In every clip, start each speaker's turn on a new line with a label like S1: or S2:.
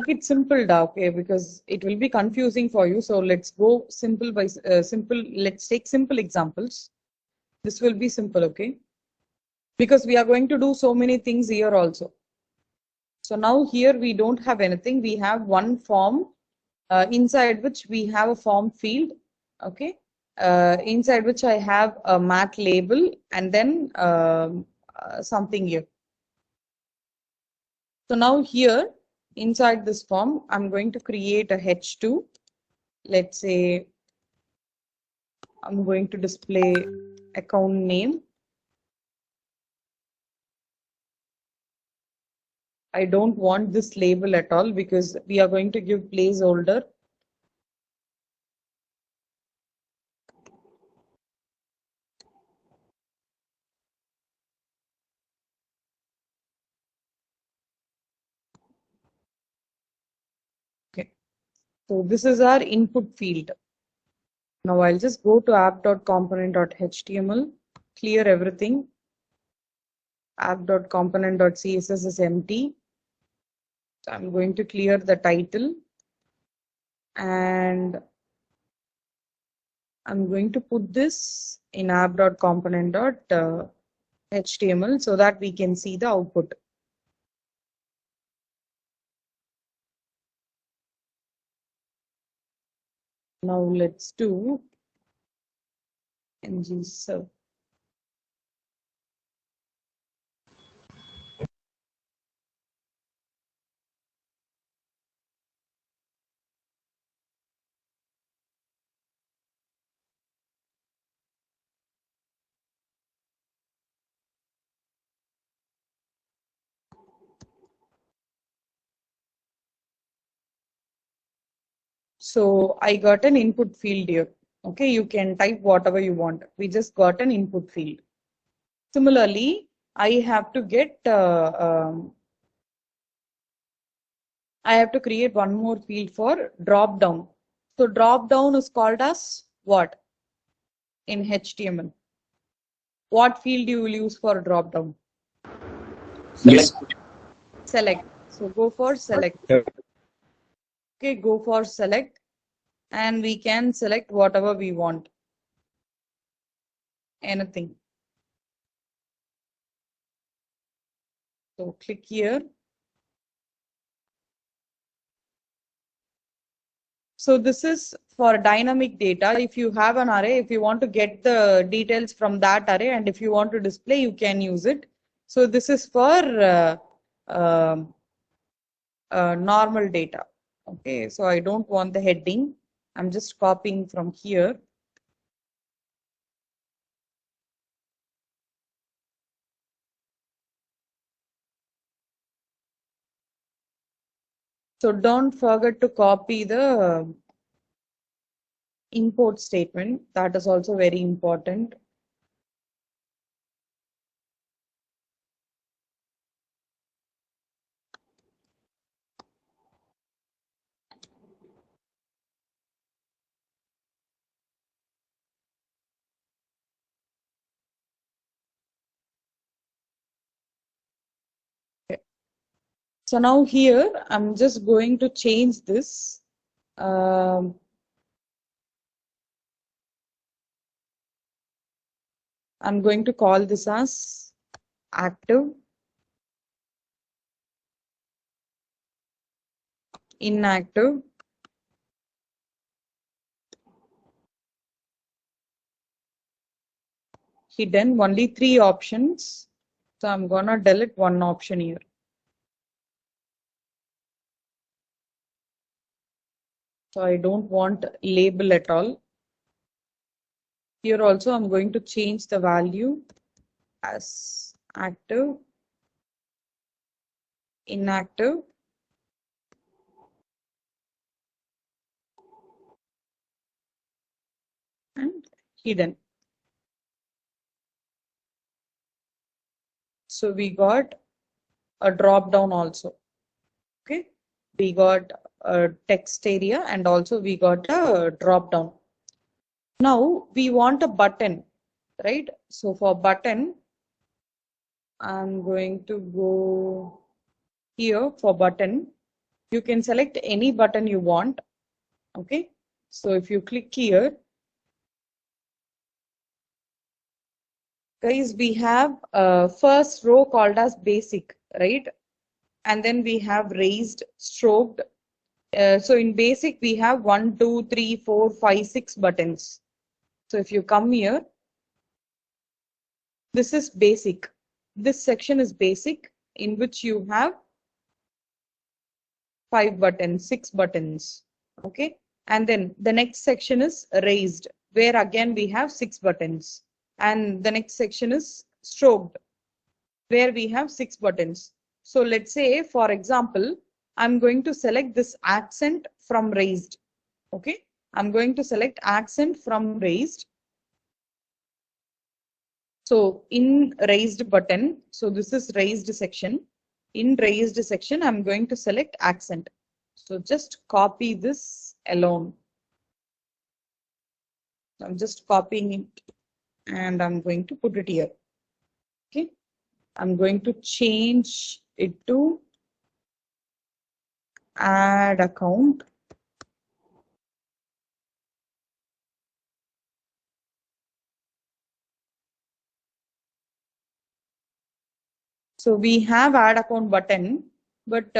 S1: make it simple, okay, because it will be confusing for you. So let's go simple by simple. Let's take simple examples. This will be simple, okay? Because we are going to do so many things here also. So now here we don't have anything. We have one form inside which we have a form field, okay? Inside which I have a mat label and then something here. So now here inside this form, I'm going to create a H2. Let's say I'm going to display account name. I don't want this label at all because we are going to give placeholder. Okay. So this is our input field. Now I'll just go to app.component.html, clear everything. App.component.css is empty. So I'm going to clear the title and I'm going to put this in app.component.html so that we can see the output. Now let's do ng serve. So I got an input field here. Okay, you can type whatever you want. We just got an input field. Similarly, I have to get I have to create one more field for drop down. So drop down is called as what in HTML? What field you will use for drop down?
S2: Select.
S1: Select. So go for select. Okay, go for select and we can select whatever we want. Anything. So click here. So this is for dynamic data. If you have an array, if you want to get the details from that array and if you want to display, you can use it. So this is for normal data. Okay, so I don't want the heading. I'm just copying from here. So don't forget to copy the import statement. That is also very important. Okay. So now here, I'm just going to change this. I'm going to call this as active, inactive, hidden, only 3 options. So I'm gonna delete one option here. So I don't want label at all. Here also I'm going to change the value as active, inactive, and hidden. So we got a drop down also. Okay, we got a text area and also we got a drop down. Now we want a button, right? So for button, I'm going to go here for button You can select any button you want. Okay. So if you click here, guys, we have first row called as basic, right? And then we have raised, stroked. So in basic, we have 1, 2, 3, 4, 5, 6 buttons. So if you come here, this is basic. This section is basic, in which you have 5 buttons, 6 buttons. Okay. And then the next section is raised, where again we have 6 buttons. And the next section is stroked, where we have 6 buttons. So let's say, for example, I'm going to select this accent from raised. Okay. I'm going to select accent from raised. So in raised button, so this is raised section. In raised section, I'm going to select accent. So just copy this alone. I'm just copying it and I'm going to put it here. Okay. I'm going to change it to add account. So we have add account button, but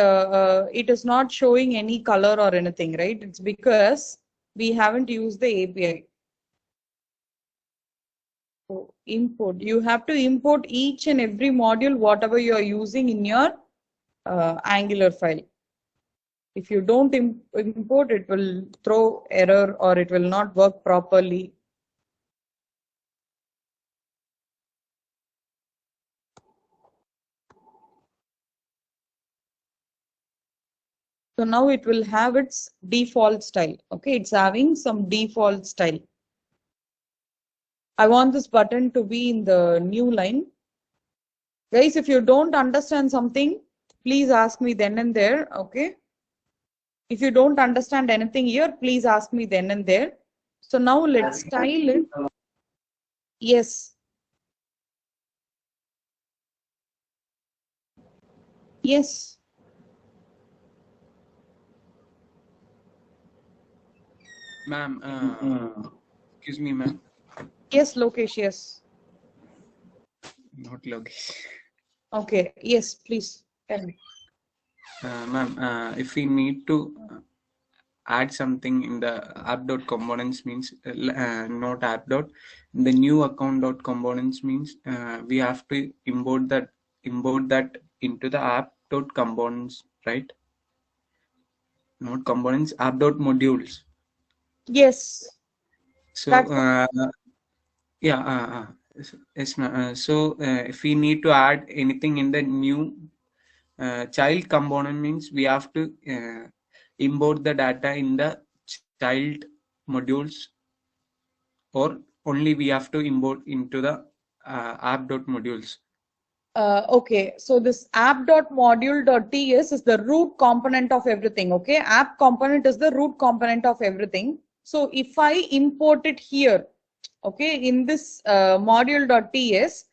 S1: it is not showing any color or anything, right? It's because we haven't used the API. So import, you have to import each and every module, whatever you are using in your Angular file. If you don't import, it will throw error or it will not work properly. So now it will have its default style. Okay, it's having some default style. I want this button to be in the new line. Guys, if you don't understand something, please ask me then and there. Okay. If you don't understand anything here, please ask me then and there. So now let's style it. Yes. Yes.
S2: Ma'am, excuse me, ma'am.
S1: Yes, Lokesh, yes.
S2: Not Lokesh.
S1: Okay, yes, please tell me.
S2: Ma'am, if we need to add something in the app.components means not app dot, the new account.components means we have to import that into the app.components, right? Not components, app.modules.
S1: Yes.
S2: So
S1: That's
S2: yeah, yes, so if we need to add anything in the new child component means we have to import the data in the child modules, or only we have to import into the app.modules.
S1: Okay, so this app.module.ts is the root component of everything. Okay, app component is the root component of everything. So if I import it here, okay, in this module.ts,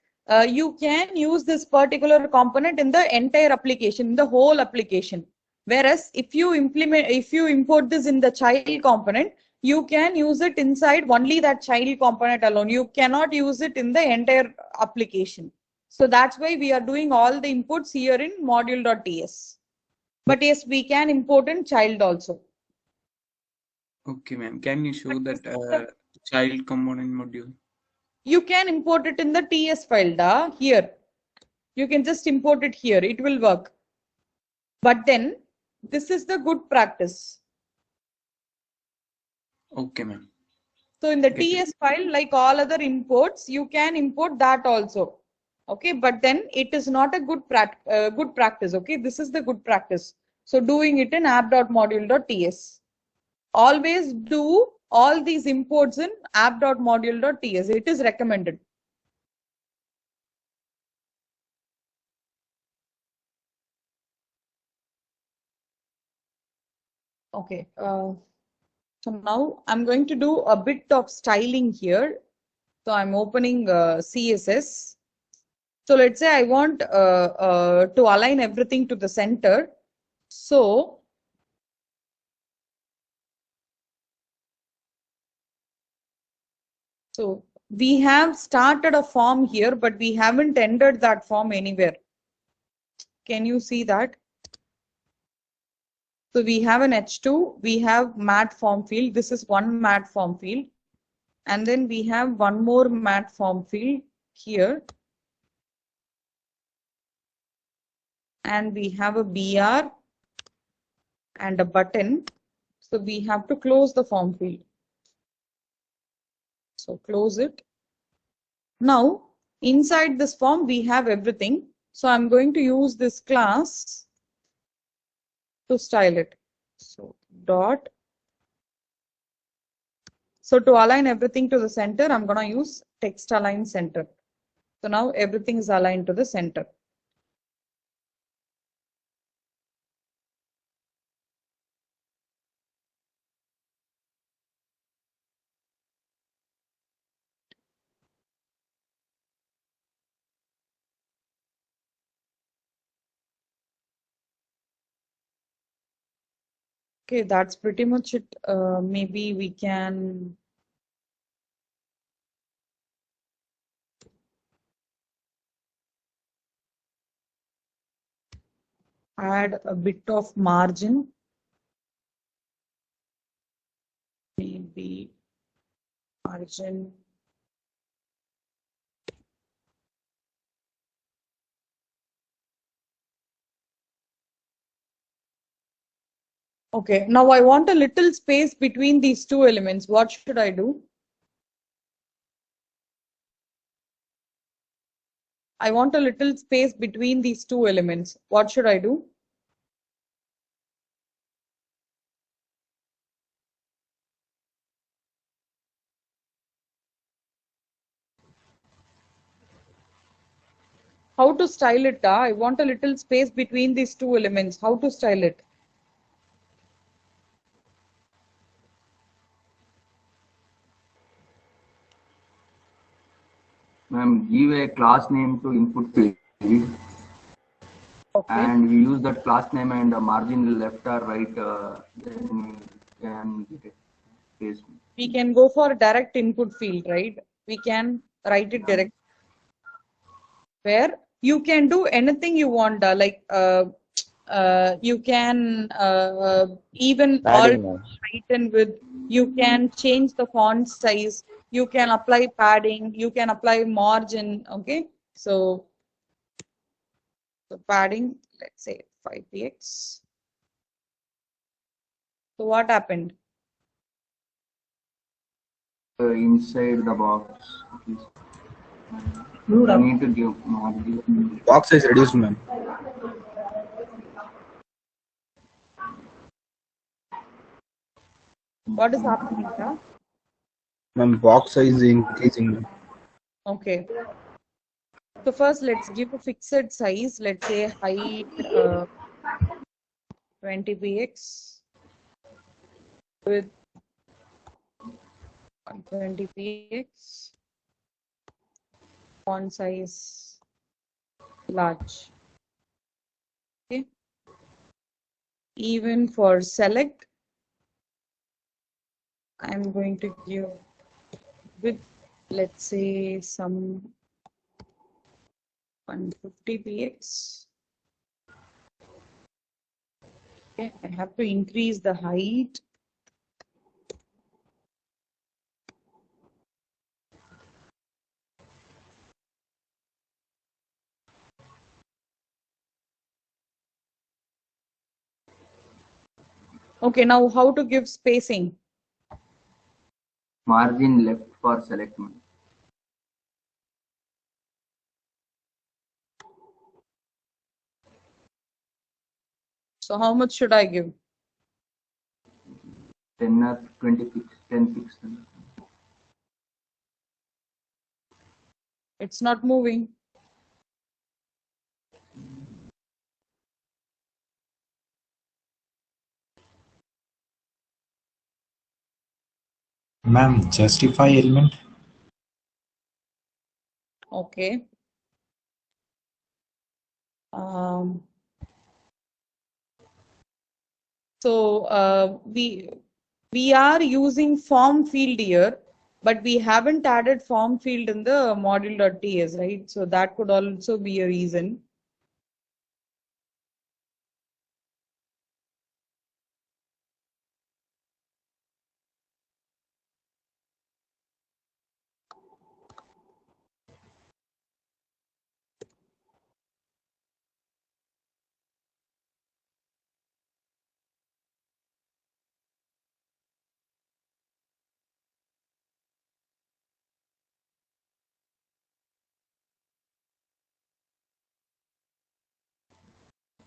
S1: you can use this particular component in the entire application, in the whole application. Whereas if you import this in the child component, you can use it inside only that child component alone. You cannot use it in the entire application. So that's why we are doing all the inputs here in module.ts. But yes, we can import in child also.
S2: Okay, ma'am. Can you show that child component module?
S1: You can import it in the TS file here. You can just import it here. It will work. But then this is the good practice.
S2: Okay, ma'am.
S1: So in the TS file, like all other imports, you can import that also. Okay, but then it is not a good practice. Okay, this is the good practice. So doing it in app.module.ts. Always do all these imports in app.module.ts. It is recommended. Okay. So now I'm going to do a bit of styling here. So I'm opening CSS. So let's say I want to align everything to the center. So So we have started a form here, but we haven't entered that form anywhere. Can you see that? So we have an H2, we have mat form field. This is one mat form field. And then we have one more mat form field here. And we have a BR and a button. So we have to close the form field. So close it. Now, inside this form, we have everything. So I'm going to use this class to style it. So dot. So to align everything to the center, I'm going to use text align center. So now everything is aligned to the center. Okay, that's pretty much it. Maybe we can add a bit of margin. Maybe margin. Okay, now I want a little space between these two elements. What should I do? I want a little space between these two elements. What should I do? How to style it? I want a little space between these two elements. How to style it?
S3: Ma'am, give a class name to input field.
S1: Okay.
S3: And we use that class name and margin left or right, then we can get it. Paste.
S1: We can go for direct input field, right? We can write it direct. Where you can do anything you want, like you can even heighten with, you can change the font size, you can apply padding, you can apply margin. Okay, so padding, let's say 5px. So what happened?
S3: Inside the box. I need to give margin.
S4: Box size reduced, ma'am.
S1: What is happening, huh?
S4: Ma'am, box size is increasing.
S1: Okay. So first, let's give a fixed size. Let's say height 20px with 120px. Font size large. Okay. Even for select, I'm going to give with, let's say, some 150px. Okay, I have to increase the height. Okay, now how to give spacing?
S3: Margin left for select.
S1: So how much should I give?
S3: 10 or 20 pixels, 10 pixels.
S1: It's not moving.
S5: Ma'am, justify element.
S1: Okay. So we are using form field here. but we haven't added form field in the module.ts, right? So that could also be a reason.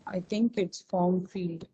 S1: I think it's form field.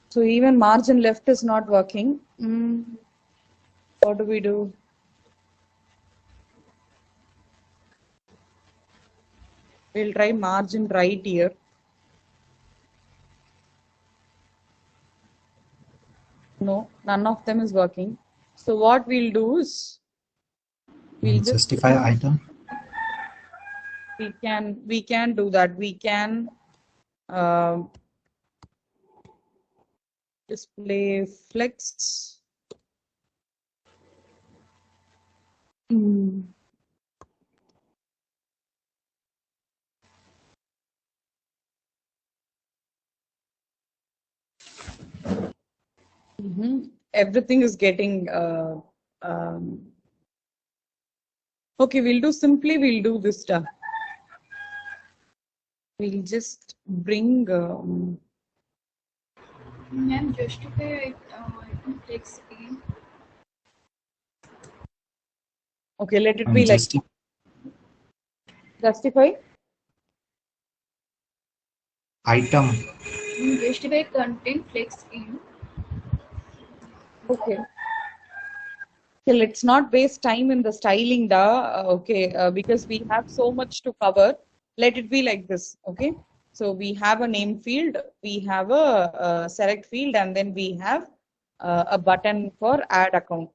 S1: So even margin left is not working. What do we do? We'll try margin right here. No, none of them is working. So what we'll do is we'll just
S5: Justify item.
S1: we can do that. We can display flex. Everything is getting okay, we'll do this stuff. We'll just bring
S6: Ma'am, justify item flex again.
S1: okay, let it be like justify
S5: item.
S6: Justify content flex in.
S1: okay. Okay, let's not waste time in the styling because we have so much to cover. Let it be like this, okay? So we have a name field, we have a select field, and then we have a button for add account,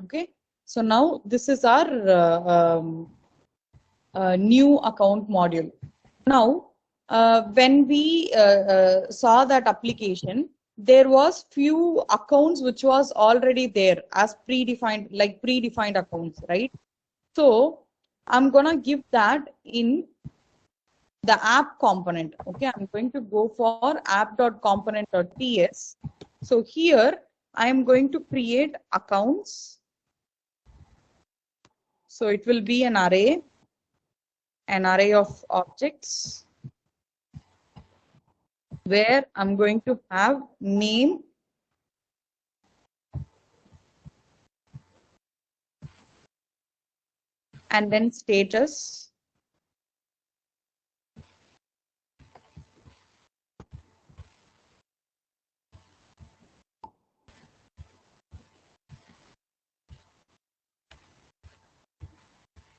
S1: okay? So now this is our new account module. Now, when we saw that application, there was few accounts which was already there as predefined accounts, right? So I'm gonna give that in the app component. Okay, I'm going to go for app.component.ts. So here I am going to create accounts. So it will be an array of objects, where I'm going to have name, and then status,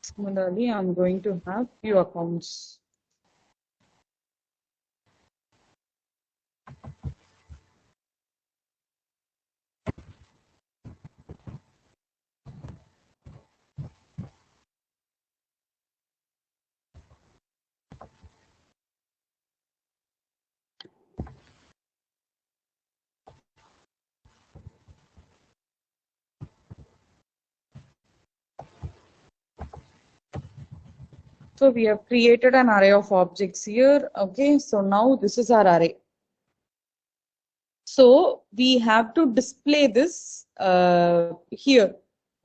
S1: similarly I'm going to have few accounts. So we have created an array of objects here. Okay, so now this is our array. So we have to display this here.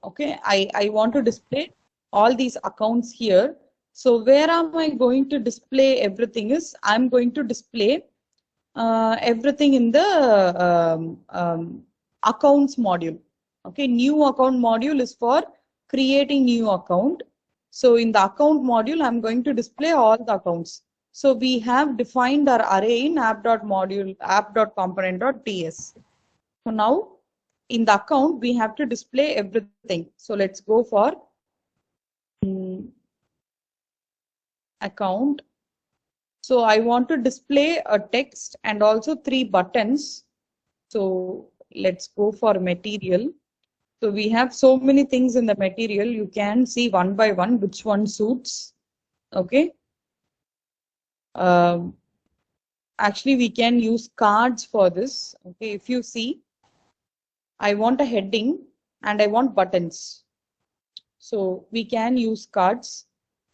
S1: Okay, I want to display all these accounts here. So where am I going to display everything is, I'm going to display everything in the accounts module. Okay, new account module is for creating new account. So in the account module, I'm going to display all the accounts. So we have defined our array in app.module, app.component.ts. So now in the account, we have to display everything. So let's go for account. So I want to display a text and also 3 buttons. So let's go for material. So we have so many things in the material. You can see one by one which one suits. Okay. Actually, we can use cards for this. Okay. If you see, I want a heading and I want buttons. So we can use cards.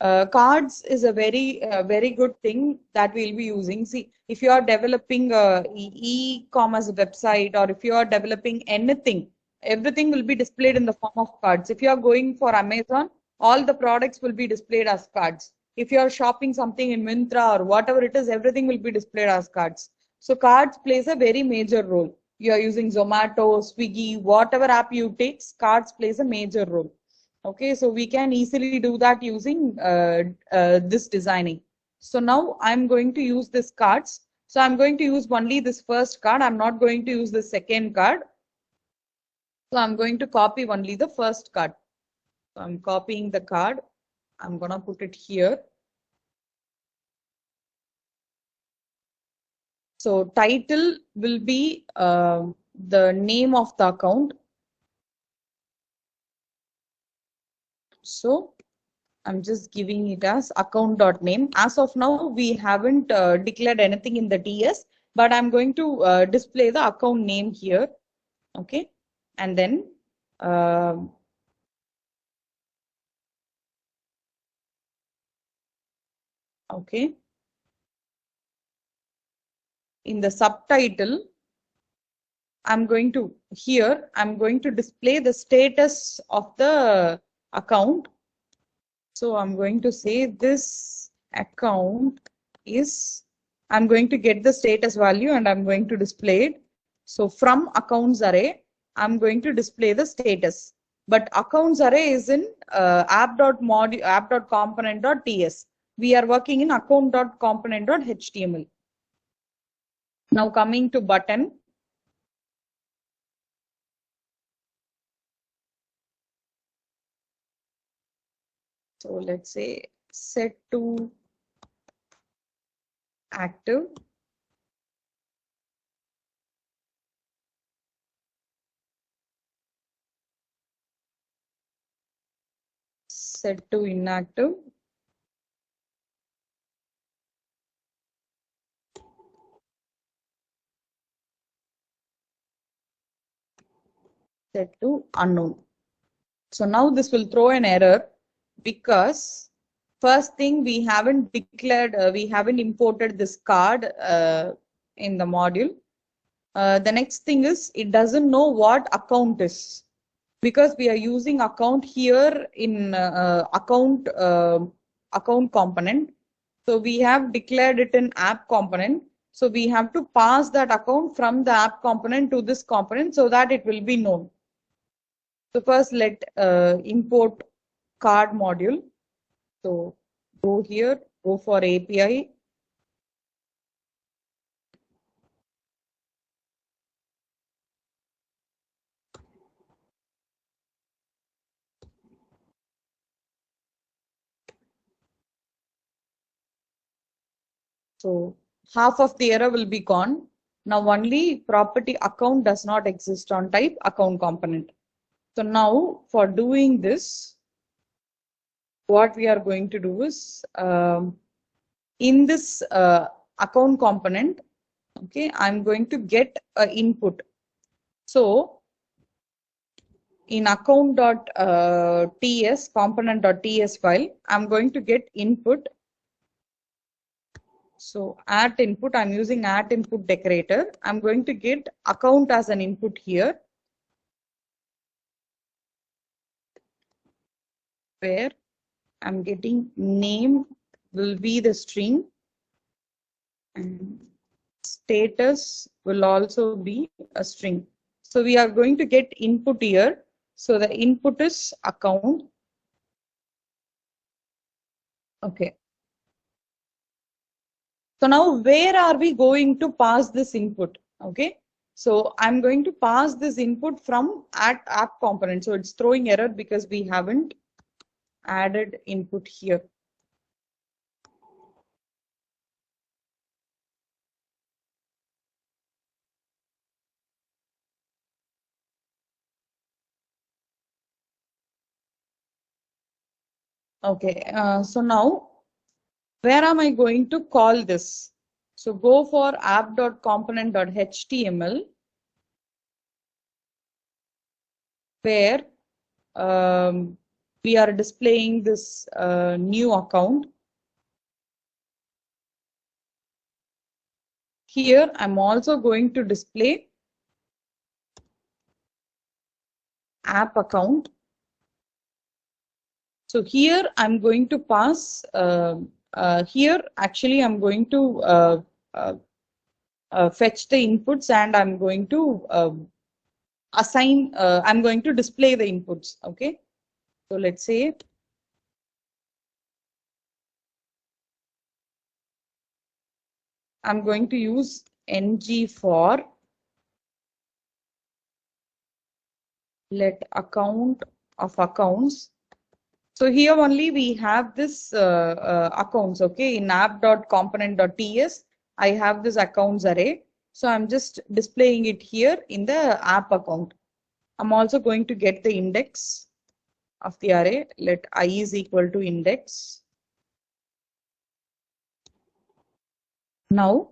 S1: Cards is a very good thing that we'll be using. See, if you are developing a e-commerce website or if you are developing anything, everything will be displayed in the form of cards. If you are going for Amazon, all the products will be displayed as cards. If you are shopping something in Myntra or whatever it is, everything will be displayed as cards. So cards plays a very major role. You are using Zomato, Swiggy, whatever app you take, cards plays a major role. Okay, so we can easily do that using this designing. So now I'm going to use this cards. So I'm going to use only this first card. I'm not going to use the second card. So I'm going to copy only the first card. So I'm copying the card. I'm gonna put it here. So title will be the name of the account. So I'm just giving it as account.name. As of now, we haven't declared anything in the TS, but I'm going to display the account name here. Okay. And then okay. In the subtitle, I'm going to display the status of the account. So I'm going to say this account is, I'm going to get the status value and I'm going to display it. So from accounts array, I'm going to display the status. But accounts array is in app.component.ts. We are working in account.component.html. Now coming to button. So let's say set to active. Set to inactive. Set to unknown. So now this will throw an error because first thing we haven't declared, we haven't imported this card in the module. The next thing is it doesn't know what account is because we are using account here in account component. So we have declared it in app component. So we have to pass that account from the app component to this component so that it will be known. So first let import card module. So go here, go for API. So half of the error will be gone. Now only property account does not exist on type account component. So now for doing this, what we are going to do is in this account component, okay, I'm going to get an input. So in account.ts component.ts file, I'm going to get input. So at input, I'm using at input decorator. I'm going to get account as an input here, where I'm getting name will be the string and status will also be a string. So we are going to get input here. So the input is account. Okay. So now where are we going to pass this input? Okay. So I'm going to pass this input from app component. So it's throwing error because we haven't added input here. Okay, so now where am I going to call this? So go for app.component.html, where we are displaying this new account. Here I'm also going to display app account. So here I'm going to pass, here actually I'm going to fetch the inputs, and I'm going to assign, I'm going to display the inputs. Okay. So let's say I'm going to use ng for let account of accounts. So here only we have this accounts. Okay, in app.component.ts I have this accounts array. So I'm just displaying it here in the app account. I'm also going to get the index of the array. Let I is equal to index. Now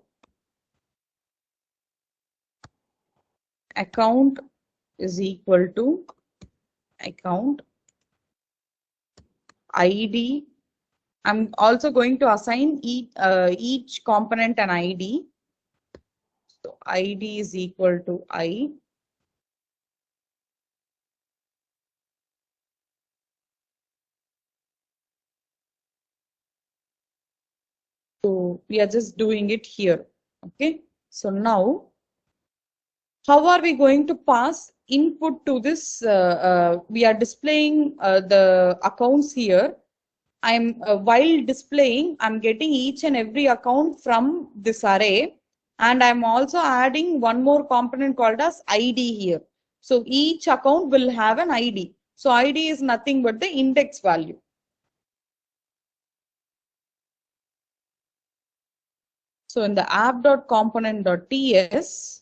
S1: account is equal to account ID. I'm also going to assign each component an ID. So ID is equal to I. So we are just doing it here. Okay. So now, how are we going to pass input to this? We are displaying the accounts here. I'm while displaying, I'm getting each and every account from this array, and I'm also adding one more component called as ID here. So each account will have an ID. So ID is nothing but the index value. So in the app.component.ts,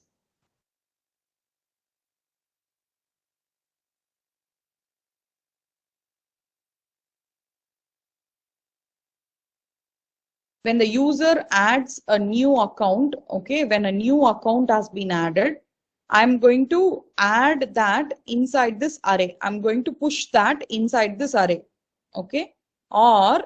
S1: when the user adds a new account, okay, when a new account has been added, I'm going to add that inside this array. I'm going to push that inside this array, okay? Or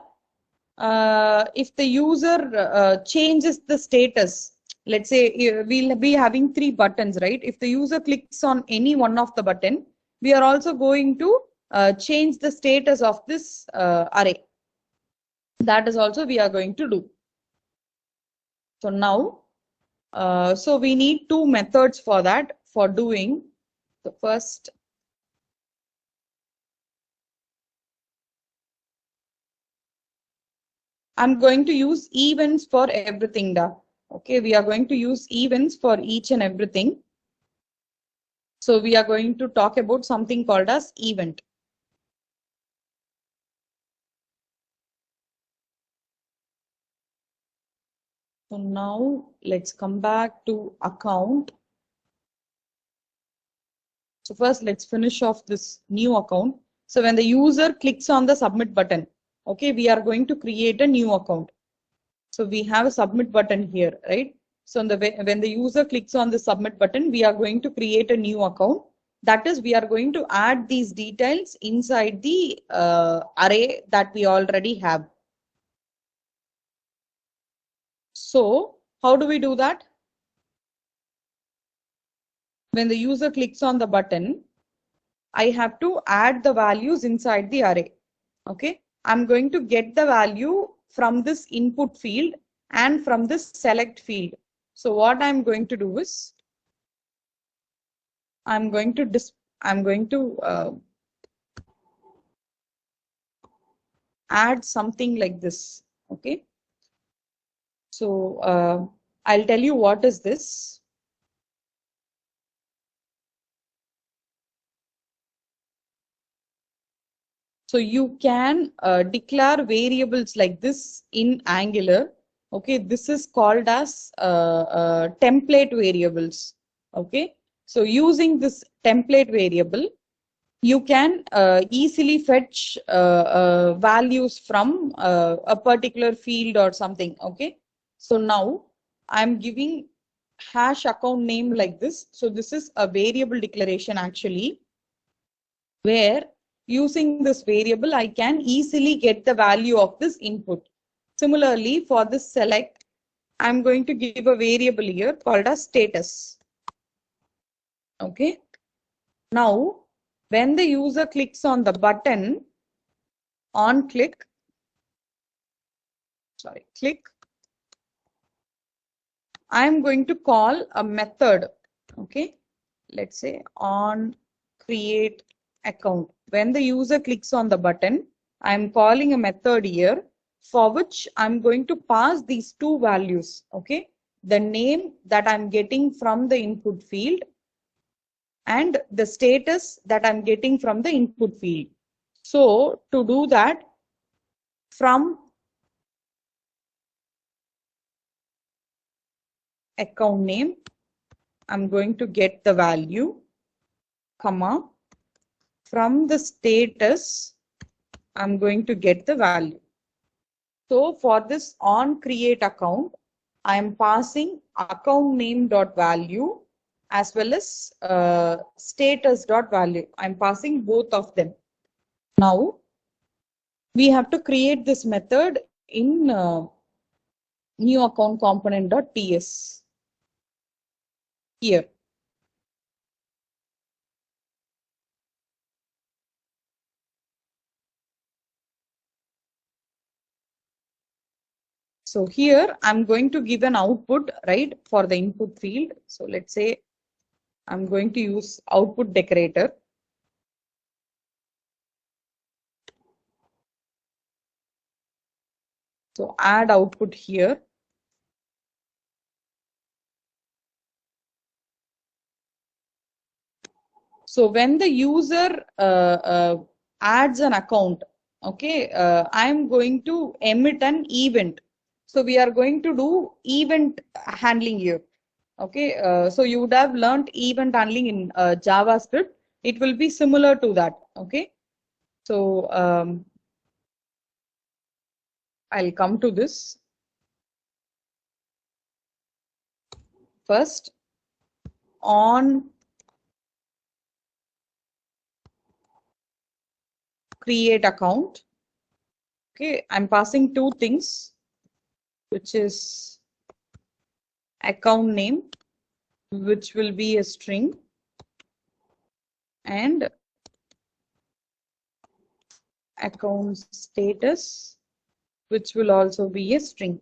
S1: if the user changes the status, let's say we'll be having 3 buttons, right? If the user clicks on any one of the button, we are also going to change the status of this array. That is also we are going to do. So now, so we need 2 methods for that, for doing. The first, I'm going to use events for everything. Okay, we are going to use events for each and everything. So we are going to talk about something called as event. So now let's come back to account. So first let's finish off this new account. So when the user clicks on the submit button, okay, we are going to create a new account. So we have a submit button here, right? So when the user clicks on the submit button, we are going to create a new account. That is, we are going to add these details inside the array that we already have. So how do we do that? When the user clicks on the button, I have to add the values inside the array. Okay, I'm going to get the value from this input field and from this select field. So what I'm going to do is, I'm going to add something like this. Okay, So I'll tell you what is this. So you can declare variables like this in Angular. Okay, this is called as template variables. Okay, so using this template variable, you can easily fetch values from a particular field or something. Okay, so now I'm giving hash account name like this. So this is a variable declaration actually, where using this variable I can easily get the value of this input. Similarly, for this select, I'm going to give a variable here called as status. Okay, now when the user clicks on the button, on click, I'm going to call a method. Okay, let's say on create account. When the user clicks on the button, I'm calling a method here for which I'm going to pass these two values. Okay, the name that I'm getting from the input field and the status that I'm getting from the input field. So to do that, from account name, I'm going to get the value, comma, from the status, I'm going to get the value. So for this on create account, I am passing account name dot value as well as status dot value. I'm passing both of them. Now we have to create this method in new account component dot ts here. So here I'm going to give an output, right, for the input field. So let's say I'm going to use output decorator. So add output here. So when the user adds an account, okay, I'm going to emit an event. So we are going to do event handling here. Okay, so you would have learned event handling in JavaScript. It will be similar to that. Okay, so I'll come to this. First, on create account. Okay, I'm passing two things, which is account name, which will be a string, and account status, which will also be a string.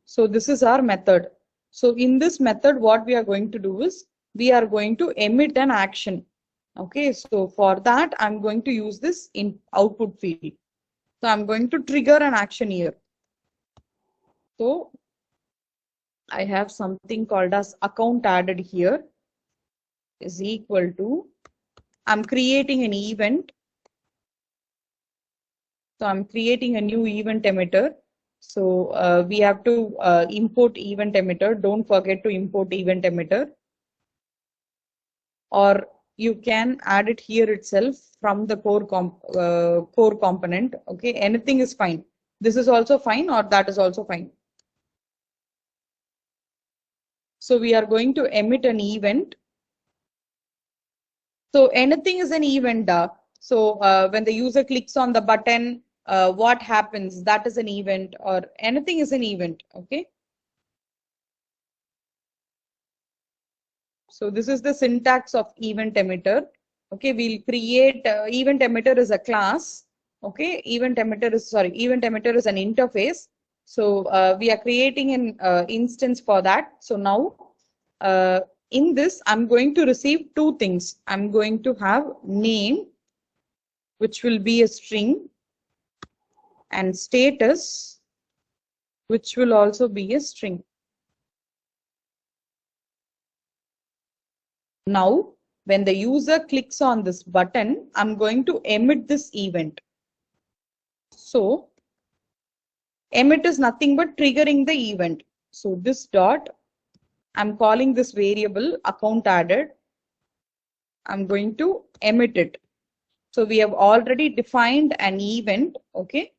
S1: So this is our method. So in this method, what we are going to do is we are going to emit an action. Okay, so for that, I'm going to use this in output field. So I'm going to trigger an action here. So I have something called as account added here is equal to, I'm creating an event. So I'm creating a new event emitter. So we have to import event emitter. Don't forget to import event emitter. Or you can add it here itself from the core component. Okay, anything is fine. This is also fine, or that is also fine. So we are going to emit an event. So anything is an event. So when the user clicks on the button, what happens? That is an event, or anything is an event. Okay. So this is the syntax of event emitter. Okay, we'll create event emitter is a class. Okay, event emitter is an interface. So we are creating an instance for that. So now in this, I'm going to receive two things. I'm going to have name, which will be a string, and status, which will also be a string. Now, when the user clicks on this button, I'm going to emit this event. So, emit is nothing but triggering the event. So, this dot, I'm calling this variable account added. I'm going to emit it. So, we have already defined an event, okay,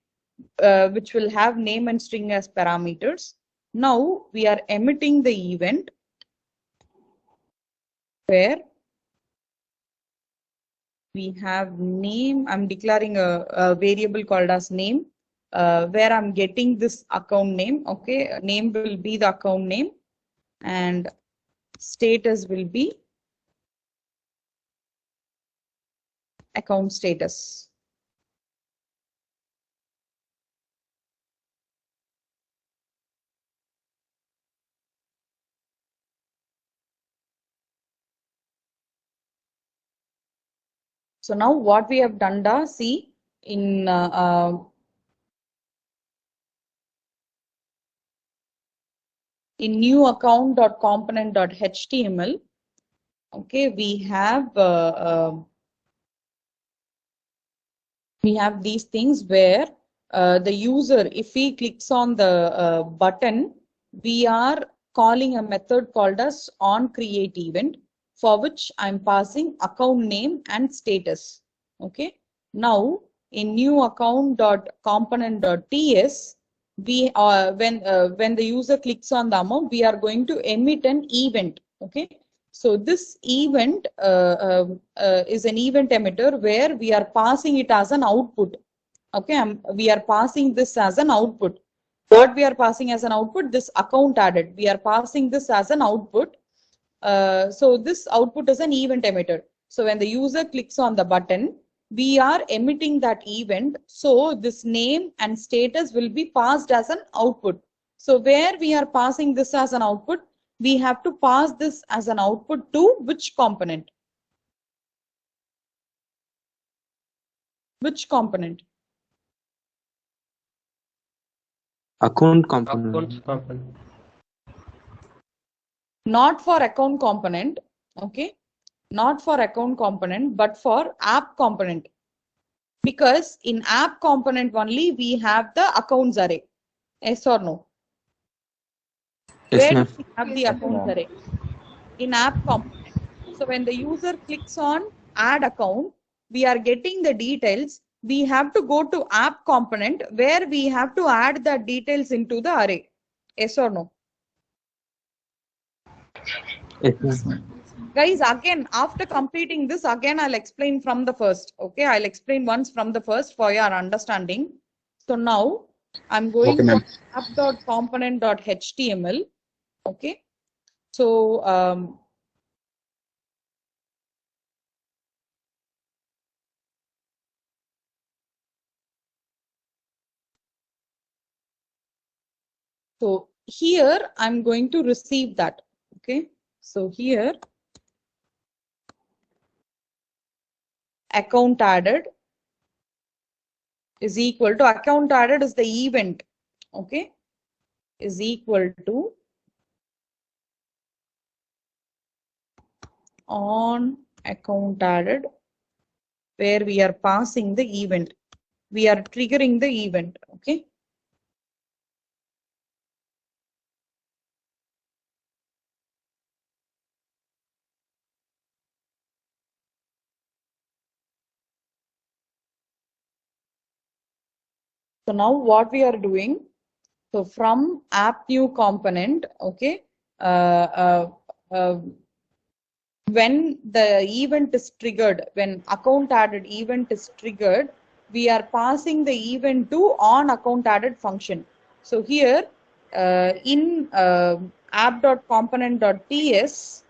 S1: which will have name and string as parameters. Now, we are emitting the event where we have name. I'm declaring a variable called as name, where I'm getting this account name. Okay, name will be the account name and status will be account status. So now what we have done, see in new account.component.html, okay, we have these things where the user, if he clicks on the button, we are calling a method called as onCreateEvent, for which I'm passing account name and status. Okay. Now in new account.component.ts, we when the user clicks on the amount, we are going to emit an event. Okay. So this event is an event emitter where we are passing it as an output. Okay, we are passing this as an output. What we are passing as an output? This account added. We are passing this as an output. So this output is an event emitter. So when the user clicks on the button, we are emitting that event. So this name and status will be passed as an output. So where we are passing this as an output, we have to pass this as an output to which component? Which component?
S7: Account component.
S1: Not for account component, okay? Not for account component, but for app component. Because in app component only we have the accounts array. Yes or no?
S7: Yes,
S1: Where
S7: ma'am.
S1: do we have the accounts array? In app component. So when the user clicks on add account, we are getting the details. We have to go to app component where we have to add the details into the array. Yes or no?
S7: Yes, ma'am.
S1: Guys, again, after completing this, again, I'll explain from the first. Okay, I'll explain once from the first for your understanding. So now I'm going to app.component.html. Okay, so so here I'm going to receive that. Okay, so here account added is equal to account added is the event. Okay, is equal to on account added, where we are passing the event. We are triggering the event. Okay. So now what we are doing, so from app new component, okay, when the event is triggered, when account added event is triggered, we are passing the event to on account added function. So here in app.component.ts,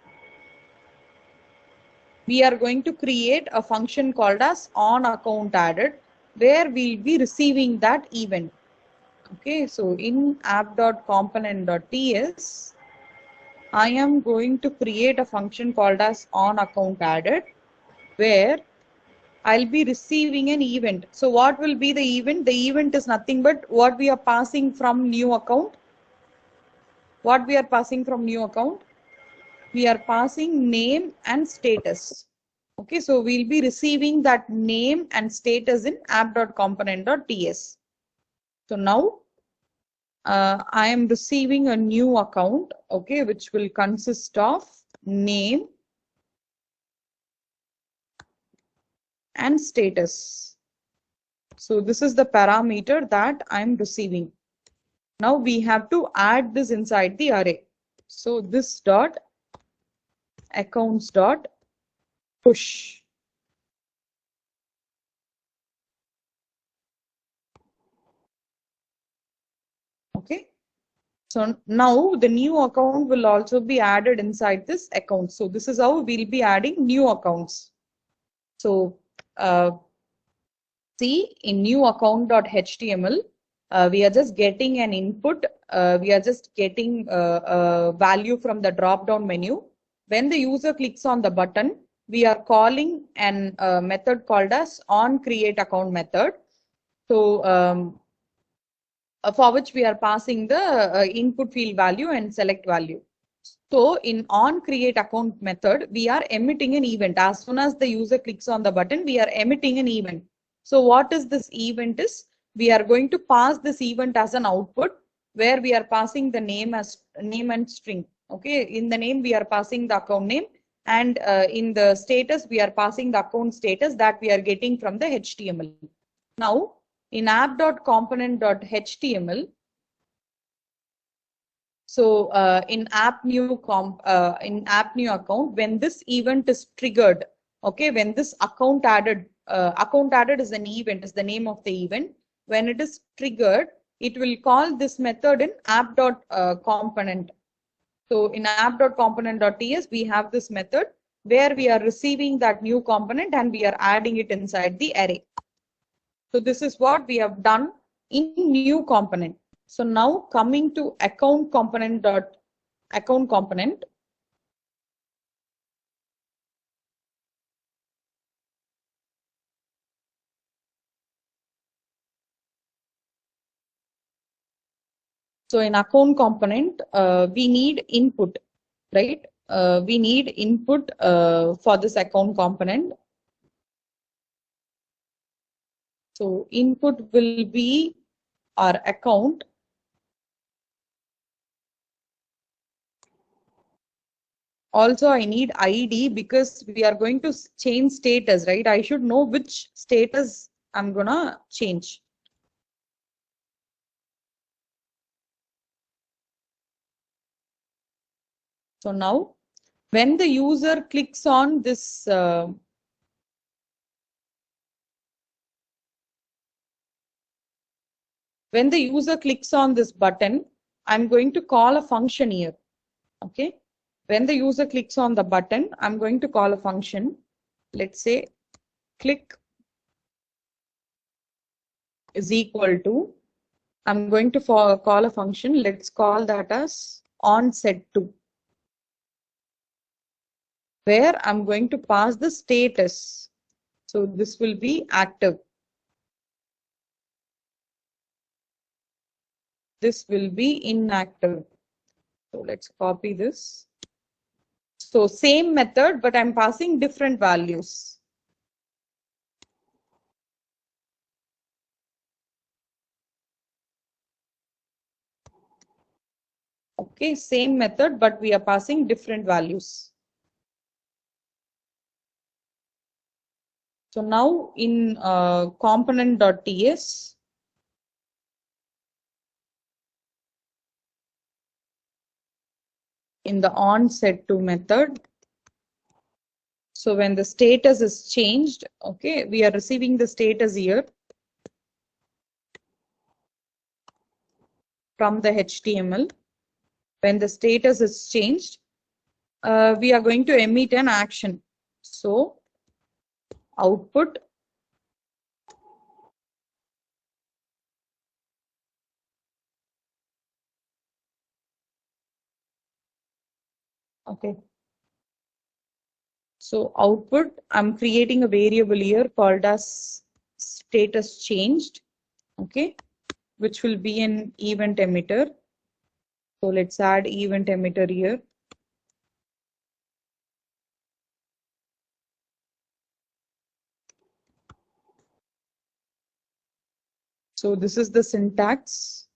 S1: we are going to create a function called as on account added, where we'll be receiving that event. Okay, so in app.component.ts, I am going to create a function called as on account added, where I'll be receiving an event. So what will be the event? The event is nothing but what we are passing from new account. What we are passing from new account? We are passing name and status. Okay, so we'll be receiving that name and status in app.component.ts. So now I am receiving a new account, okay, which will consist of name and status. So this is the parameter that I'm receiving. Now we have to add this inside the array. So this dot accounts dot push. Okay. So now the new account will also be added inside this account. So this is how we'll be adding new accounts. So see in new account.html, we are just getting an input. We are just getting a value from the drop down menu. When the user clicks on the button, we are calling an method called as onCreateAccount method. So for which we are passing the input field value and select value. So in onCreateAccount method, we are emitting an event. As soon as the user clicks on the button, we are emitting an event. So what is this event is? We are going to pass this event as an output where we are passing the name as name and string. Okay, in the name we are passing the account name, and in the status we are passing the account status that we are getting from the HTML. Now in app.component.html, so in app new account, when this event is triggered, okay, when this account added is an event, is the name of the event. When it is triggered, it will call this method in app.component. So in app.component.ts, we have this method where we are receiving that new component and we are adding it inside the array. So this is what we have done in new component. So now coming to account component. So in account component, we need input, right? We need input for this account component. So input will be our account. Also, I need ID because we are going to change status, right? I should know which status I'm gonna change. So now, when the user clicks on this, when the user clicks on this button, I'm going to call a function here. Okay. When the user clicks on the button, I'm going to call a function. Let's say click is equal to, I'm going to call a function. Let's call that as onSet2, where I'm going to pass the status. So this will be active. This will be inactive. So let's copy this. So same method, but I'm passing different values. Okay, same method, but we are passing different values. So now in component.ts, in the onSet2 method, so when the status is changed, okay, we are receiving the status here from the HTML. When the status is changed, we are going to emit an action. So output okay. So output, I'm creating a variable here called as status changed, okay, which will be an event emitter. So let's add event emitter here. So this is the syntax.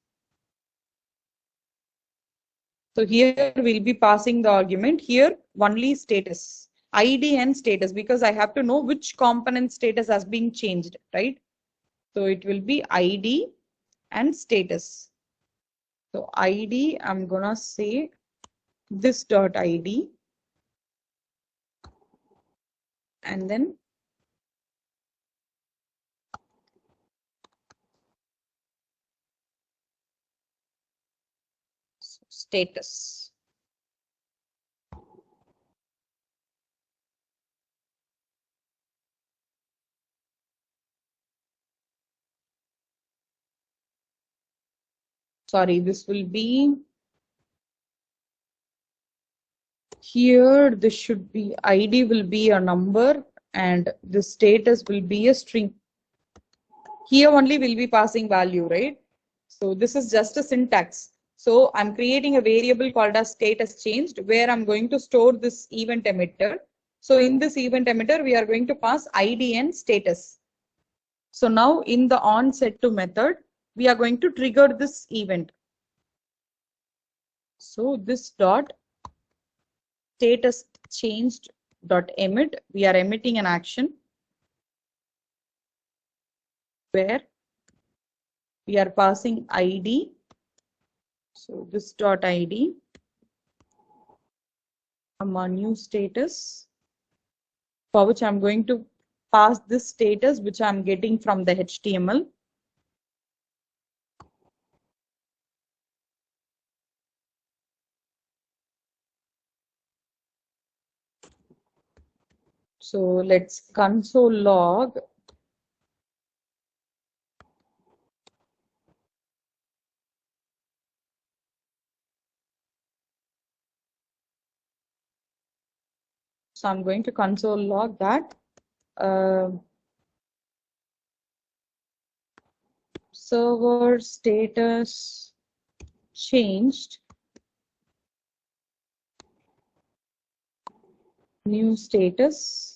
S1: So here we'll be passing the argument here only status, ID and status, because I have to know which component status has been changed, right? So it will be ID and status. So ID, I'm gonna say this dot ID, and then status. Sorry, this will be here. This should be ID will be a number and the status will be a string. Here only we'll be passing value, right? So this is just a syntax. So I'm creating a variable called as status changed where I'm going to store this event emitter. So in this event emitter, we are going to pass ID and status. So now in the onSetTo method, we are going to trigger this event. So this dot status changed dot emit, we are emitting an action where we are passing ID. So this dot ID, new status, for which I'm going to pass this status which I'm getting from the HTML. So let's console log. So I'm going to console log that server status changed, new status.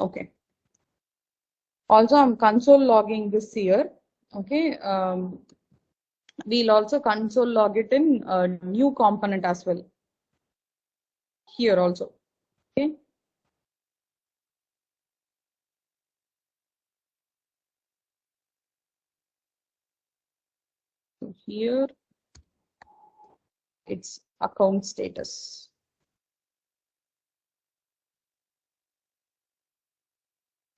S1: Okay. Also, I'm console logging this here. Okay. We'll also console log it in a new component as well. Here also. Okay. So here it's account status.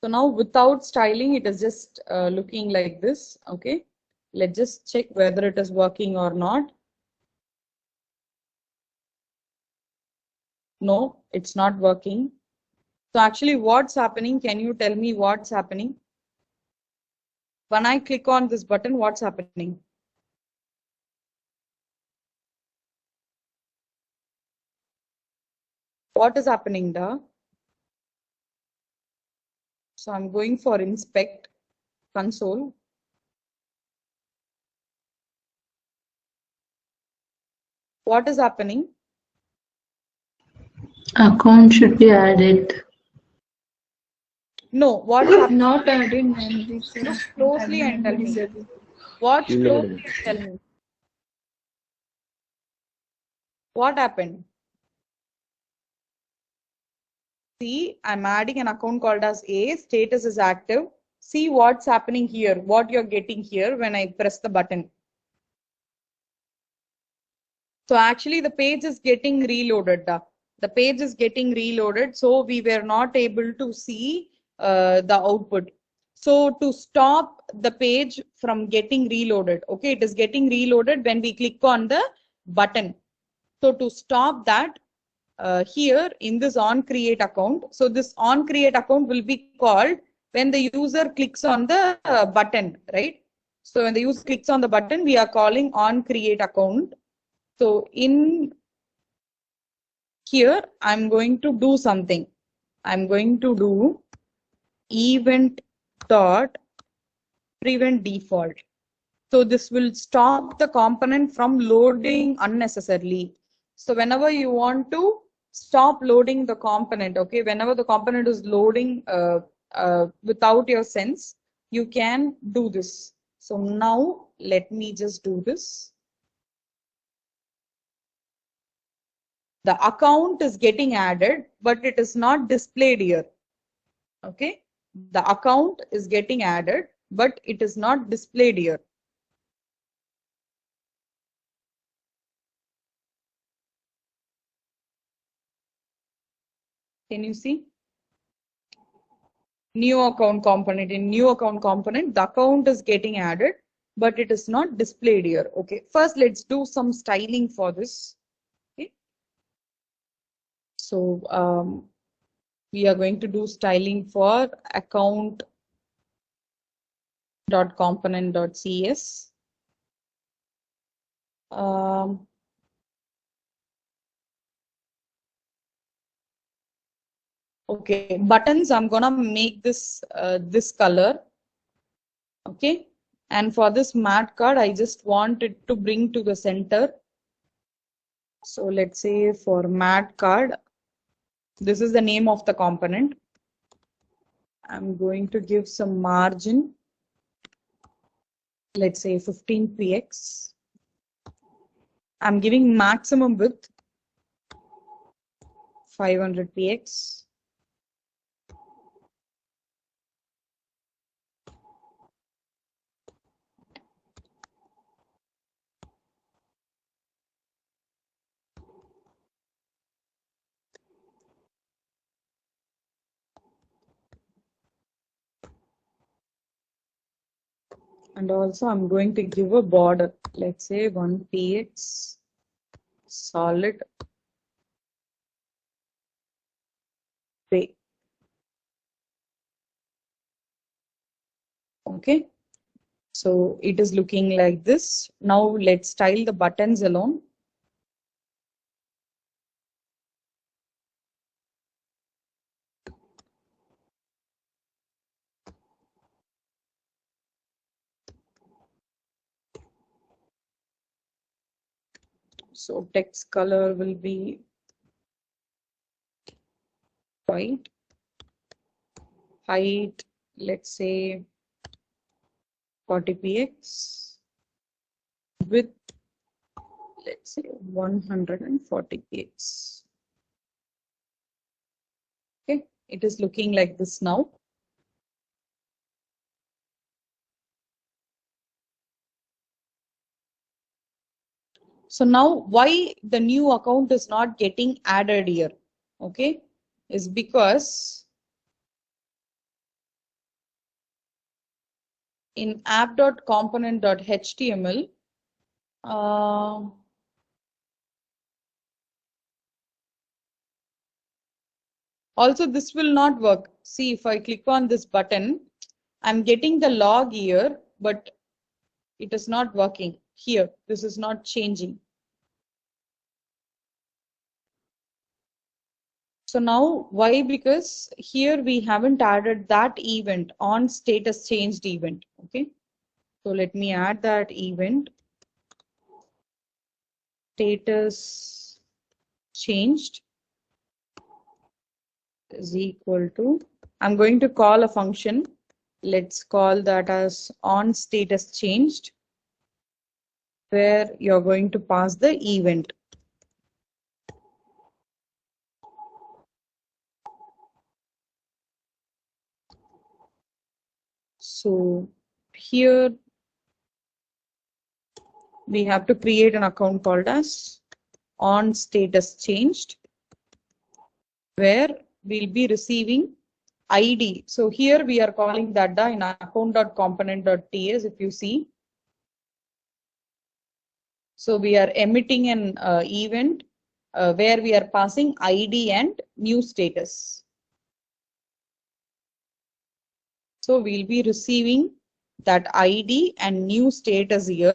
S1: So now without styling, it is just looking like this. Okay. Let's just check whether it is working or not. No, it's not working. So actually what's happening? Can you tell me what's happening? When I click on this button, what's happening? What is happening, Da? So I'm going for inspect console. what is happening?
S8: Account should be added.
S1: No, what is happening?
S6: Not added, ma'am. This
S1: Look
S6: is
S1: closely and tell me. Watch closely and tell me. What happened? See, I'm adding an account called as A, status is active. See what's happening here, what you're getting here when I press the button. So actually the page is getting reloaded. The page is getting reloaded, so we were not able to see the output. So to stop the page from getting reloaded, okay, it is getting reloaded when we click on the button. So to stop that, here in this on create account, so this on create account will be called when the user clicks on the button, right? So when the user clicks on the button, we are calling on create account. So in here, I'm going to do something. I'm going to do event dot prevent default. So this will stop the component from loading unnecessarily. So whenever you want to stop loading the component, okay, whenever the component is loading without your sense, you can do this. So now let me just do this. The account is getting added, but it is not displayed here. Okay, the account is getting added, but it is not displayed here. Can you see? New account component. In new account component, the account is getting added, but it is not displayed here. Okay, first let's do some styling for this. Okay, so we are going to do styling for account dot component dot cs. Okay, buttons, I'm gonna make this this color. Okay, and for this matte card, I just want it to bring to the center. So let's say for matte card, this is the name of the component. I'm going to give some margin. Let's say 15 px. I'm giving maximum width 500 px. And also I'm going to give a border, let's say 1 px solid gray. Okay, so it is looking like this. Now let's style the buttons alone. So text color will be white. Height, let's say 40 px. Width, let's say 140 px. Okay, it is looking like this now. So now why the new account is not getting added here, okay, is because in app.component.html, also this will not work. See, if I click on this button, I'm getting the log here, but it is not working here. This is not changing. So now why? Because here we haven't added that event on status changed event. Okay, so let me add that event. status changed is equal to, I'm going to call a function. Let's call that as on status changed, where you're going to pass the event. So here we have to create an account called as on status changed, where we'll be receiving ID. So here we are calling that in account.component.ts, if you see. So we are emitting an event where we are passing ID and new status. So we'll be receiving that ID and new status here.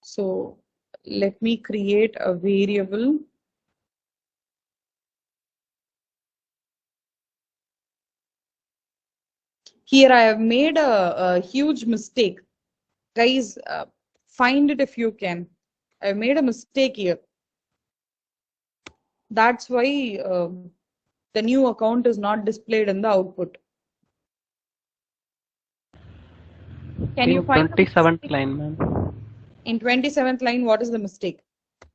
S1: So let me create a variable. Here I have made a huge mistake. Guys, find it if you can. I've made a mistake here. That's why the new account is not displayed in the output. Can you find
S9: 27th line, ma'am?
S1: In 27th line, what is the mistake?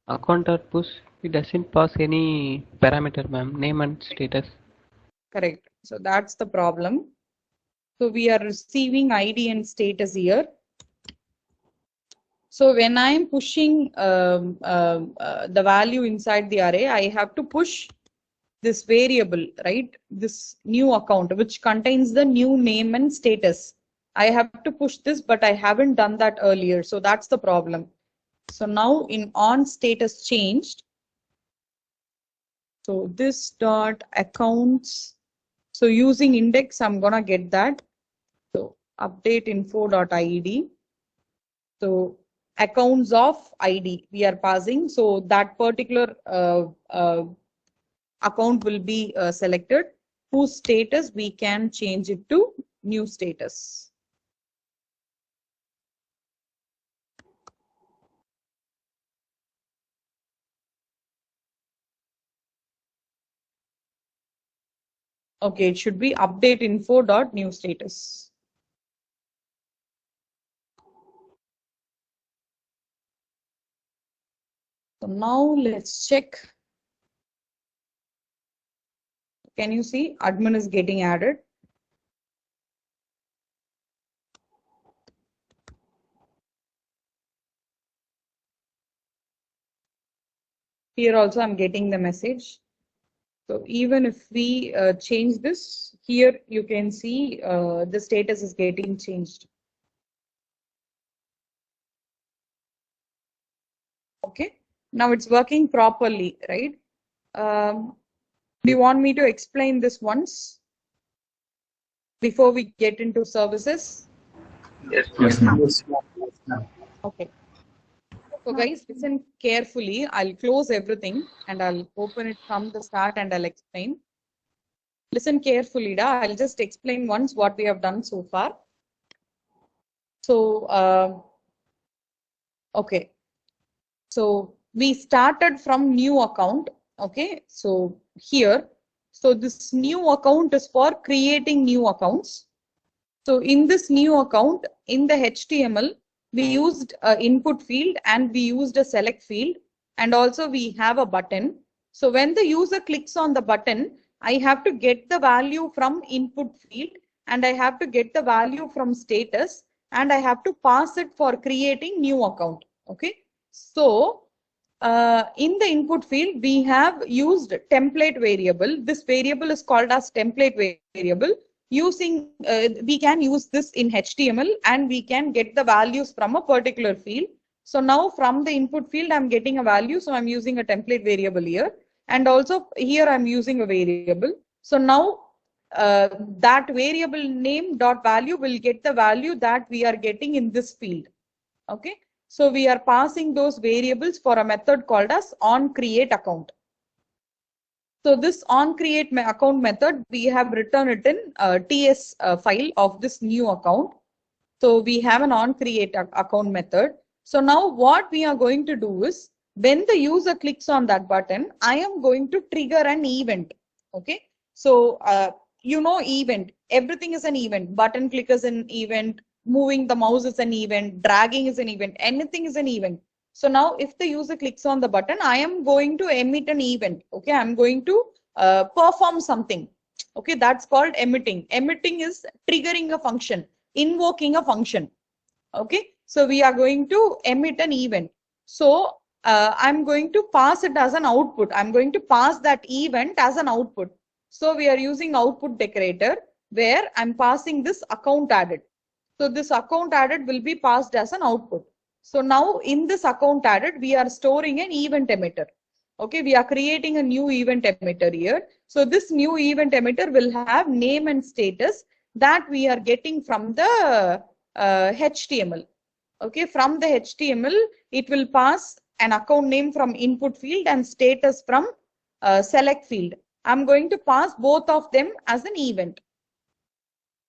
S9: Account.push, it doesn't pass any parameter, ma'am, name and status.
S1: Correct. So that's the problem. So we are receiving ID and status here. So when I am pushing the value inside the array, I have to push this variable, right? This new account, which contains the new name and status. I have to push this, but I haven't done that earlier. So that's the problem. So now in on status changed. So this dot accounts. So using index, I'm gonna get that. So update info.id. So accounts of ID we are passing. So that particular account will be selected, whose status we can change it to new status. Okay, it should be update info.new status. So now let's check. Can you see admin is getting added? Here also I'm getting the message. So even if we change this, here you can see the status is getting changed. Okay, now it's working properly, right? Do you want me to explain this once before we get into services?
S4: Yes, ma'am.
S1: Okay. So guys, listen carefully. I'll close everything and I'll open it from the start and I'll explain. Listen carefully, I'll just explain once what we have done so far. So, okay. So we started from new account. Okay. So here, so this new account is for creating new accounts. So in this new account, in the HTML, we used an input field and we used a select field, and also we have a button. So when the user clicks on the button, I have to get the value from input field and I have to get the value from status and I have to pass it for creating new account. Okay. So in the input field, we have used template variable. This variable is called as template variable. Using we can use this in HTML and we can get the values from a particular field. So now from the input field I'm getting a value, so I'm using a template variable here, and also here I'm using a variable. So now that variable name dot value will get the value that we are getting in this field. Okay, so we are passing those variables for a method called as onCreateAccount. So this onCreateAccount method, we have written it in TS file of this new account. So we have an on create account method. So now what we are going to do is when the user clicks on that button, I am going to trigger an event. Okay. So, event, everything is an event. Button click is an event. Moving the mouse is an event. Dragging is an event. Anything is an event. So now if the user clicks on the button, I am going to emit an event. Okay. I'm going to perform something. Okay. That's called emitting. Emitting is triggering a function, invoking a function. Okay. So we are going to emit an event. So I'm going to pass it as an output. I'm going to pass that event as an output. So we are using output decorator where I'm passing this account added. So this account added will be passed as an output. So now in this account added, we are storing an event emitter. Okay, we are creating a new event emitter here. So this new event emitter will have name and status that we are getting from the HTML. Okay, from the HTML, it will pass an account name from input field and status from select field. I'm going to pass both of them as an event.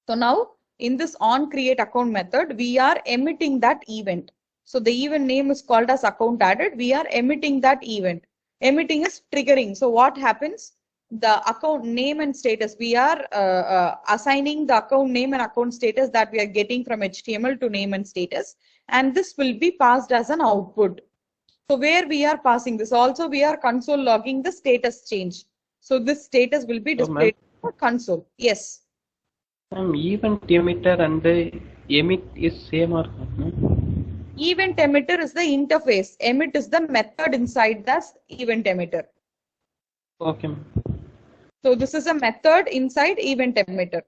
S1: So now in this on create account method, we are emitting that event. So the event name is called as account added. We are emitting that event. Emitting is triggering. So what happens? The account name and status, we are assigning the account name and account status that we are getting from HTML to name and status. And this will be passed as an output. So where we are passing this, also we are console logging the status change. So this status will be displayed for console. Yes.
S9: Event emitter and the emit is same or not? No?
S1: Event emitter is the interface. Emit is the method inside the event emitter.
S9: Okay.
S1: So this is a method inside event emitter.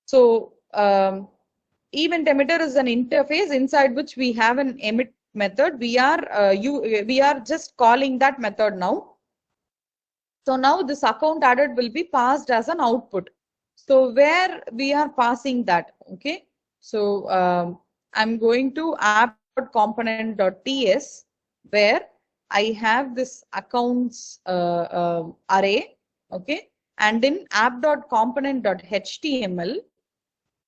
S1: So event emitter is an interface inside which we have an emit method. We are just calling that method now. So now this account added will be passed as an output. So where we are passing that, okay? So I'm going to app.component.ts where I have this accounts array, okay? And in app.component.html,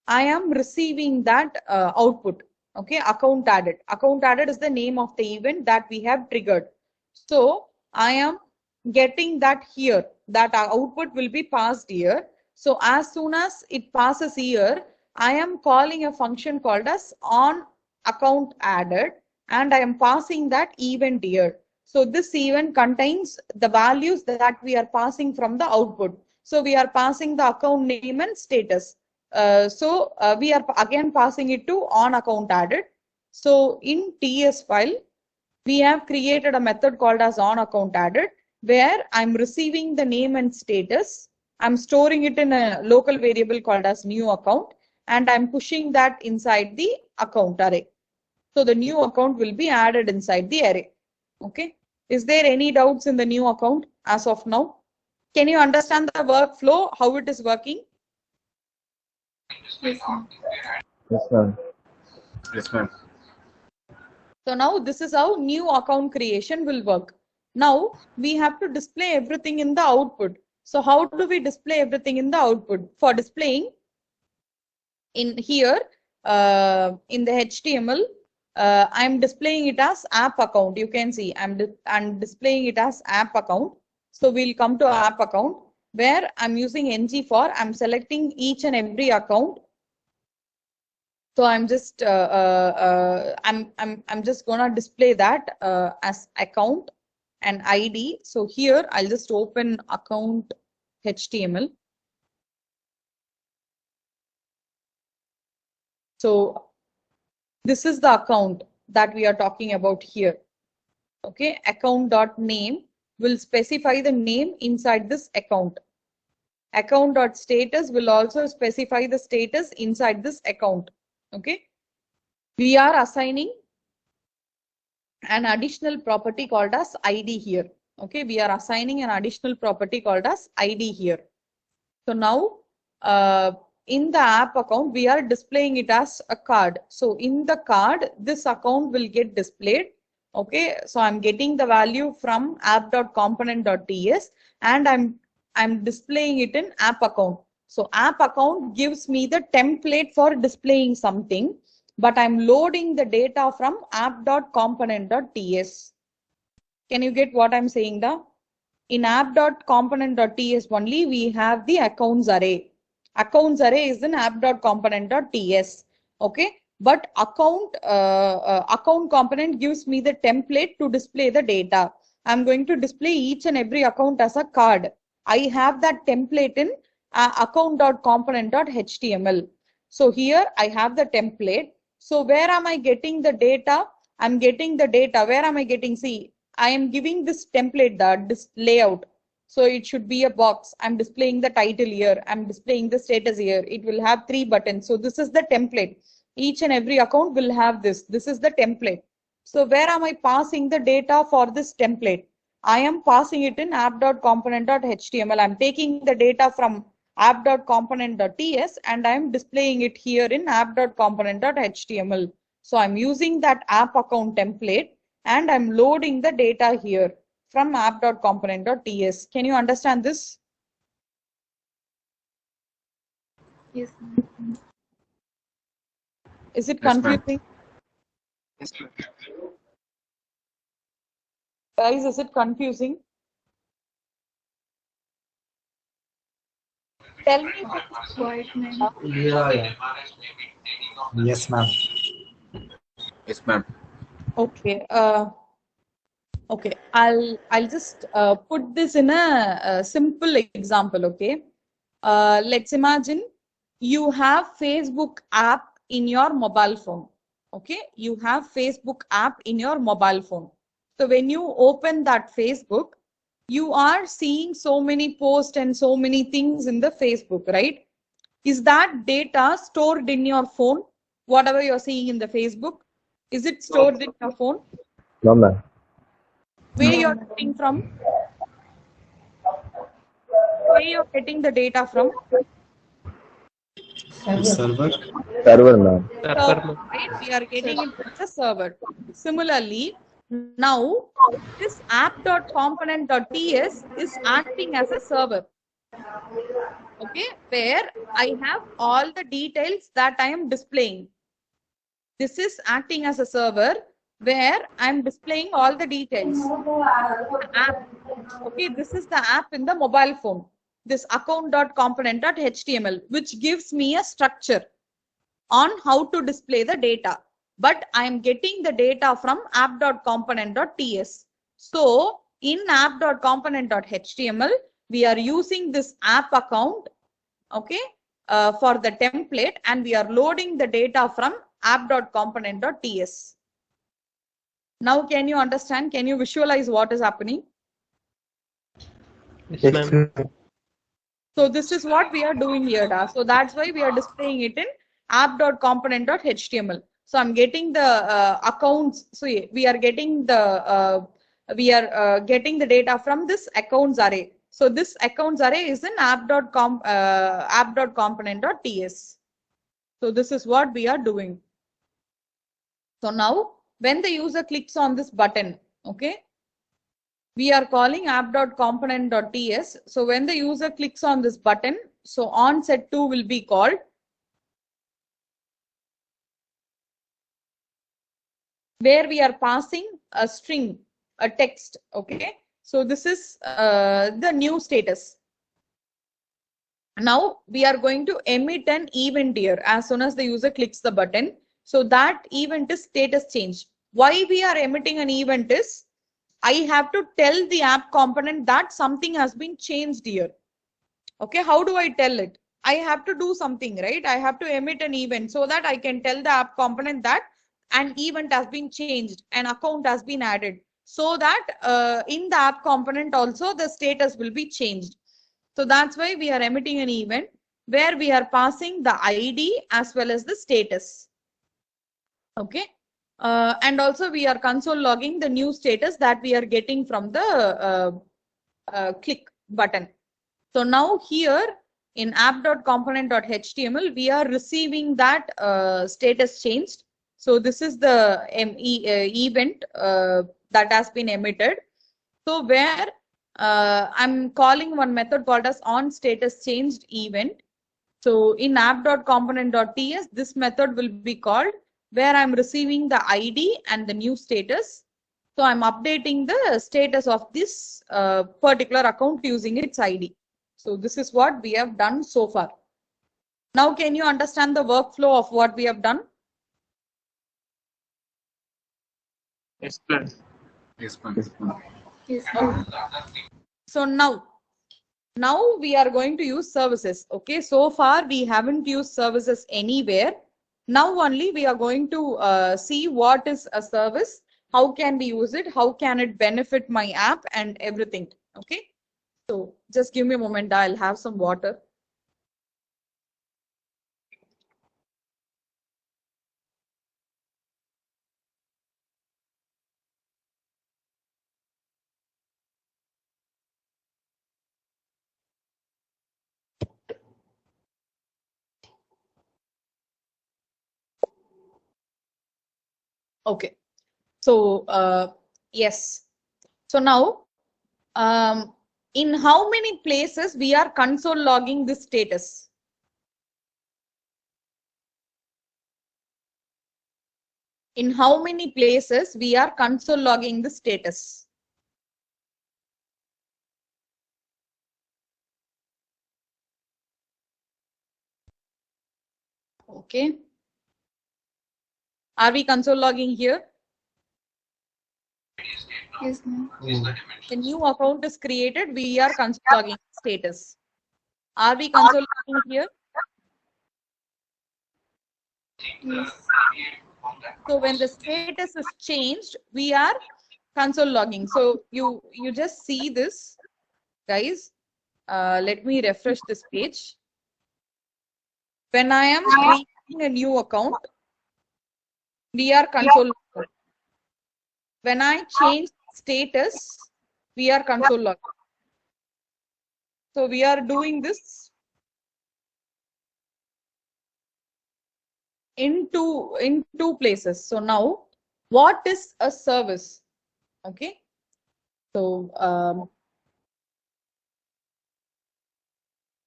S1: I am receiving that output, okay? Account added. Account added is the name of the event that we have triggered. So I am getting that here. That output will be passed here. So as soon as it passes here, I am calling a function called as on account added, and I am passing that event here. So this event contains the values that we are passing from the output. So we are passing the account name and status. We are again passing it to on account added. So in TS file, we have created a method called as on account added where I'm receiving the name and status. I'm storing it in a local variable called as new account, and I'm pushing that inside the account array. So the new account will be added inside the array. Okay. Is there any doubts in the new account as of now? Can you understand the workflow, how it is working?
S6: Yes, ma'am.
S4: Yes, ma'am. Yes, ma'am.
S1: So now this is how new account creation will work. Now we have to display everything in the output. So how do we display everything in the output? For displaying in here, in the HTML, I'm displaying it as app account. You can see I'm displaying it as app account. So we'll come to app account where I'm using ng for, I'm selecting each and every account. So I'm just I'm just gonna display that as account and ID. So here I'll just open account HTML. So this is the account that we are talking about here. Okay, account.name will specify the name inside this account. Account.status will also specify the status inside this account. Okay, we are assigning an additional property called as ID here. Okay, we are assigning an additional property called as ID here. So now in the app account, we are displaying it as a card. So in the card, this account will get displayed. Okay, so I'm getting the value from app.component.ts and I'm I'm displaying it in app account. So app account gives me the template for displaying something, but I'm loading the data from app.component.ts. Can you get what I'm saying now? In app.component.ts only, we have the accounts array. Accounts array is in app.component.ts. Okay, but account component gives me the template to display the data. I'm going to display each and every account as a card. I have that template in account.component.html. So here I have the template. So where am I getting the data? I'm getting the data. Where am I getting? See, I am giving this template, this layout. So it should be a box. I'm displaying the title here. I'm displaying the status here. It will have 3 buttons. So this is the template. Each and every account will have this. This is the template. So where am I passing the data for this template? I am passing it in app.component.html. I'm taking the data from app.component.ts and I'm displaying it here in app.component.html. So I'm using that app account template and I'm loading the data here from app.component.ts. Can you understand this?
S6: Yes.
S1: Is it
S4: Yes, ma'am.
S1: confusing?
S2: Yes, ma'am.
S1: Guys, is it confusing? Tell me if it's
S6: Quiet, ma'am.
S5: Yeah. Yes, ma'am.
S4: Yes, ma'am.
S1: okay. Okay, I'll just put this in a simple example. Okay, let's imagine you have Facebook app in your mobile phone. Okay, you have Facebook app in your mobile phone. So when you open that Facebook, you are seeing so many posts and so many things in the Facebook, right? Is that data stored in your phone? Whatever you're seeing in the Facebook, is it stored in your phone?
S4: No, ma'am.
S1: Where you're getting from? Where you're getting the data from?
S5: Server.
S4: Server, ma'am.
S1: Server, right? We are getting it from the server. Similarly, now this app.component.ts is acting as a server. Okay, where I have all the details that I am displaying. This is acting as a server where I'm displaying all the details. App. Okay, this is the app in the mobile phone. This account.component.html, which gives me a structure on how to display the data. But I'm getting the data from app.component.ts. So in app.component.html, we are using this app account, okay, for the template, and we are loading the data from app.component.ts. Now, can you understand? Can you visualize what is happening?
S9: Yes, ma'am.
S1: So this is what we are doing here. So that's why we are displaying it in app.component.html. So I'm getting the accounts. So we are getting the getting the data from this accounts array. So this accounts array is in app.component.ts. So this is what we are doing. So now when the user clicks on this button, okay, we are calling app.component.ts. So when the user clicks on this button, so onSet2 will be called. Where we are passing a string, a text, okay. So this is the new status. Now we are going to emit an event here as soon as the user clicks the button. So that event is status change. Why we are emitting an event is, I have to tell the app component that something has been changed here. Okay, how do I tell it? I have to do something, right? I have to emit an event so that I can tell the app component that an event has been changed, an account has been added, so that in the app component also the status will be changed. So that's why we are emitting an event where we are passing the ID as well as the status. Okay. And also we are console logging the new status that we are getting from the click button. So now here in app.component.html, we are receiving that status changed. So this is the event that has been emitted. So where I'm calling one method called as onStatusChangedEvent. So in app.component.ts, this method will be called where I'm receiving the ID and the new status. So I'm updating the status of this particular account using its ID. So this is what we have done so far. Now, can you understand the workflow of what we have done?
S2: Yes, ma'am.
S3: Yes, ma'am.
S6: Yes, ma'am.
S1: So now we are going to use services. Okay, so far we haven't used services anywhere. Now only we are going to see what is a service, how can we use it, how can it benefit my app and everything. Okay, so just give me a moment. I'll have some water. Okay, so yes. So now, in how many places we are console logging this status? In how many places we are console logging the status? Okay. Are we console logging here?
S6: Yes, ma'am.
S1: The new account is created. We are console logging status. Are we console logging here?
S6: Yes.
S1: So when the status is changed, we are console logging. So you just see this, guys. Let me refresh this page. When I am creating a new account, we are console logging. When I change status, we are console logging. So we are doing this in two places. So now, what is a service? Okay. So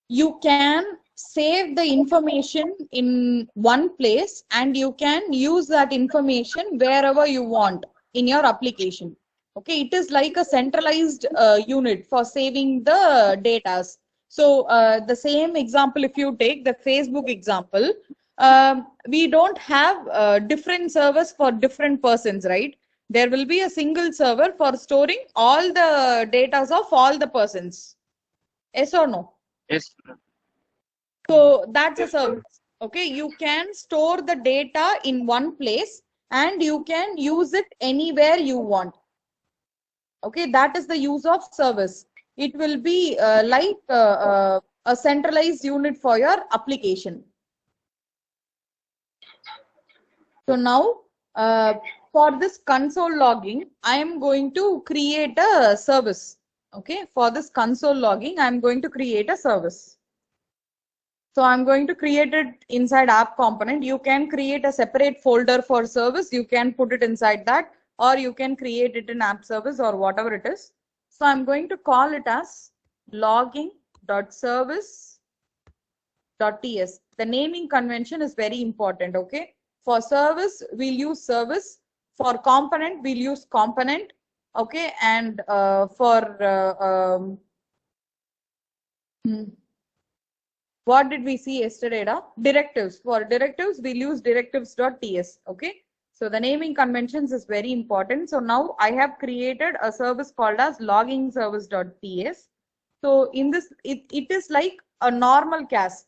S1: you can save the information in one place and you can use that information wherever you want in your application. Okay, it is like a centralized unit for saving the data. So the same example, if you take the Facebook example, we don't have different servers for different persons, right? There will be a single server for storing all the data of all the persons. Yes or no?
S2: Yes.
S1: So that's a service. Okay, you can store the data in one place and you can use it anywhere you want. Okay, that is the use of service. It will be like a centralized unit for your application. So now for this console logging, I am going to create a service. Okay, for this console logging, I am going to create a service. So I'm going to create it inside app component. You can create a separate folder for service. You can put it inside that, or you can create it in app service or whatever it is. So I'm going to call it as logging.service.ts. The naming convention is very important. Okay. For service, we'll use service. For component, we'll use component. Okay. And what did we see yesterday? Directives. For directives, we'll use directives.ts. Okay. So the naming conventions is very important. So now I have created a service called as logging_service.ts. So in this, it is like a normal class.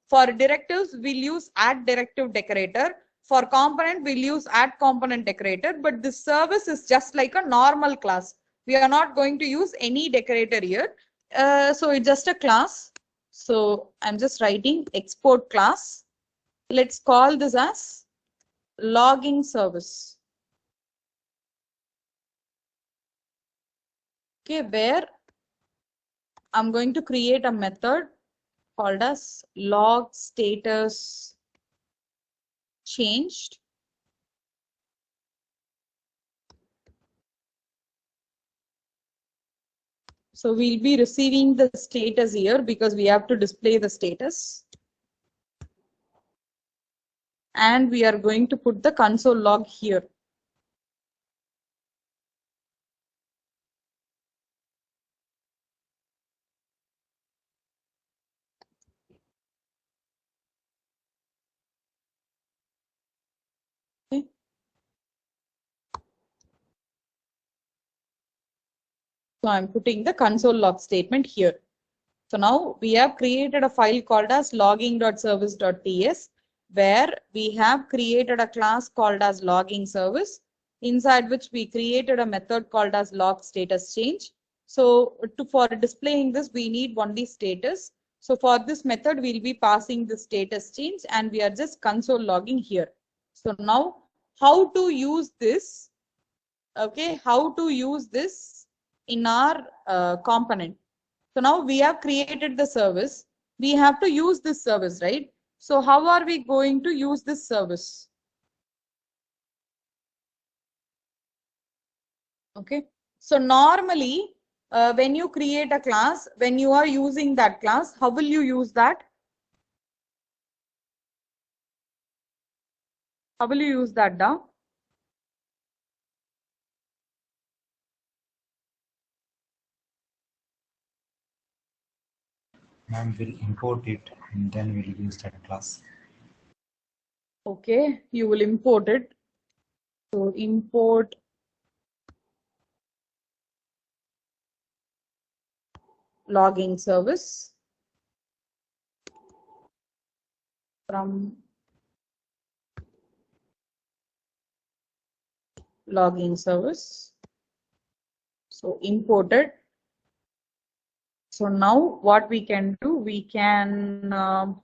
S1: For directives, we'll use add directive decorator. For component, we'll use add component decorator. But this service is just like a normal class. We are not going to use any decorator here. So it's just a class. So I'm just writing export class. Let's call this as logging service. Okay, where I'm going to create a method called as log status changed. So we'll be receiving the status here because we have to display the status. And we are going to put the console log here. Okay. So I'm putting the console log statement here. So now we have created a file called as logging.service.ts where we have created a class called as logging service, inside which we created a method called as log status change. So for displaying this, we need only status. So for this method, we'll be passing the status change and we are just console logging here. So now how to use this? Okay, how to use this in our component. So now we have created the service. We have to use this service, right? So how are we going to use this service? Okay. So normally, when you create a class, when you are using that class, how will you use that? How will you use that, Da?
S5: Ma'am, we'll import it and then we'll use that class.
S1: Okay, you will import it. So import logging service from logging service. So import it. So now what we can do, we can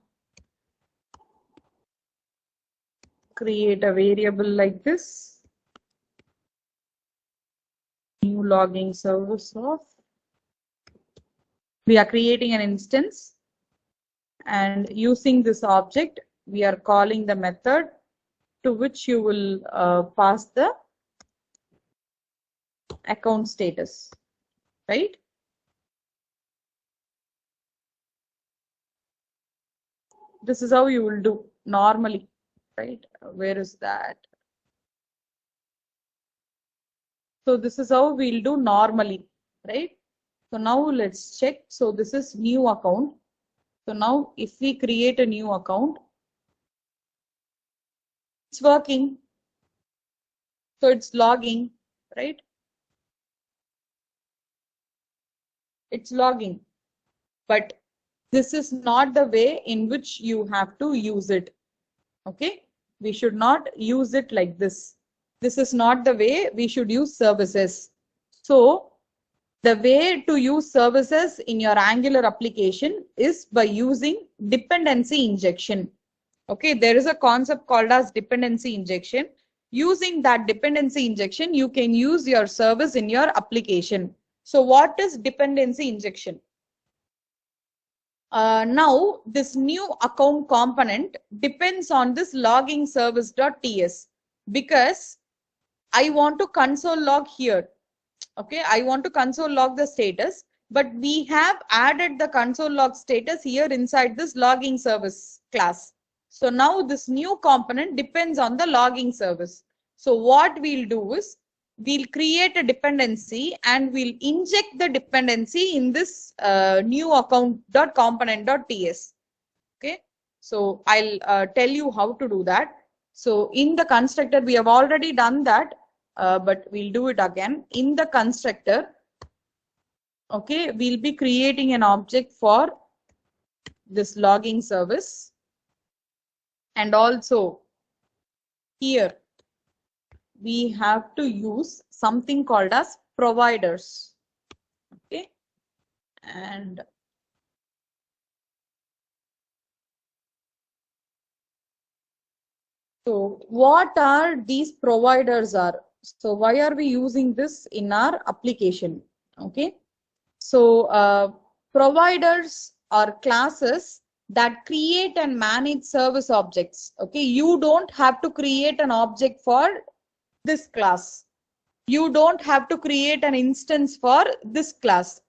S1: create a variable like this. New logging service of. We are creating an instance and using this object, we are calling the method to which you will pass the account status, right? This is how you will do normally, right? Where is that? So this is how we'll do normally, right? So now let's check. So this is new account. So now if we create a new account, it's working. So it's logging, right? It's logging. But this is not the way in which you have to use it. Okay, we should not use it like this. This is not the way we should use services. So the way to use services in your Angular application is by using dependency injection. Okay, there is a concept called as dependency injection. Using that dependency injection, you can use your service in your application. So what is dependency injection? Now this new account component depends on this logging service.ts because I want to console log here. Okay, I want to console log the status, but we have added the console log status here inside this logging service class. So now this new component depends on the logging service. So what we'll do is we'll create a dependency and we'll inject the dependency in this new account.component.ts. Okay, so I'll tell you how to do that. So in the constructor, we have already done that, but we'll do it again. In the constructor, okay, we'll be creating an object for this logging service. And also here, we have to use something called as providers. Okay, and so what are these providers are? So why are we using this in our application? Okay, so providers are classes that create and manage service objects. Okay, you don't have to create an object for this class. You don't have to create an instance for this class.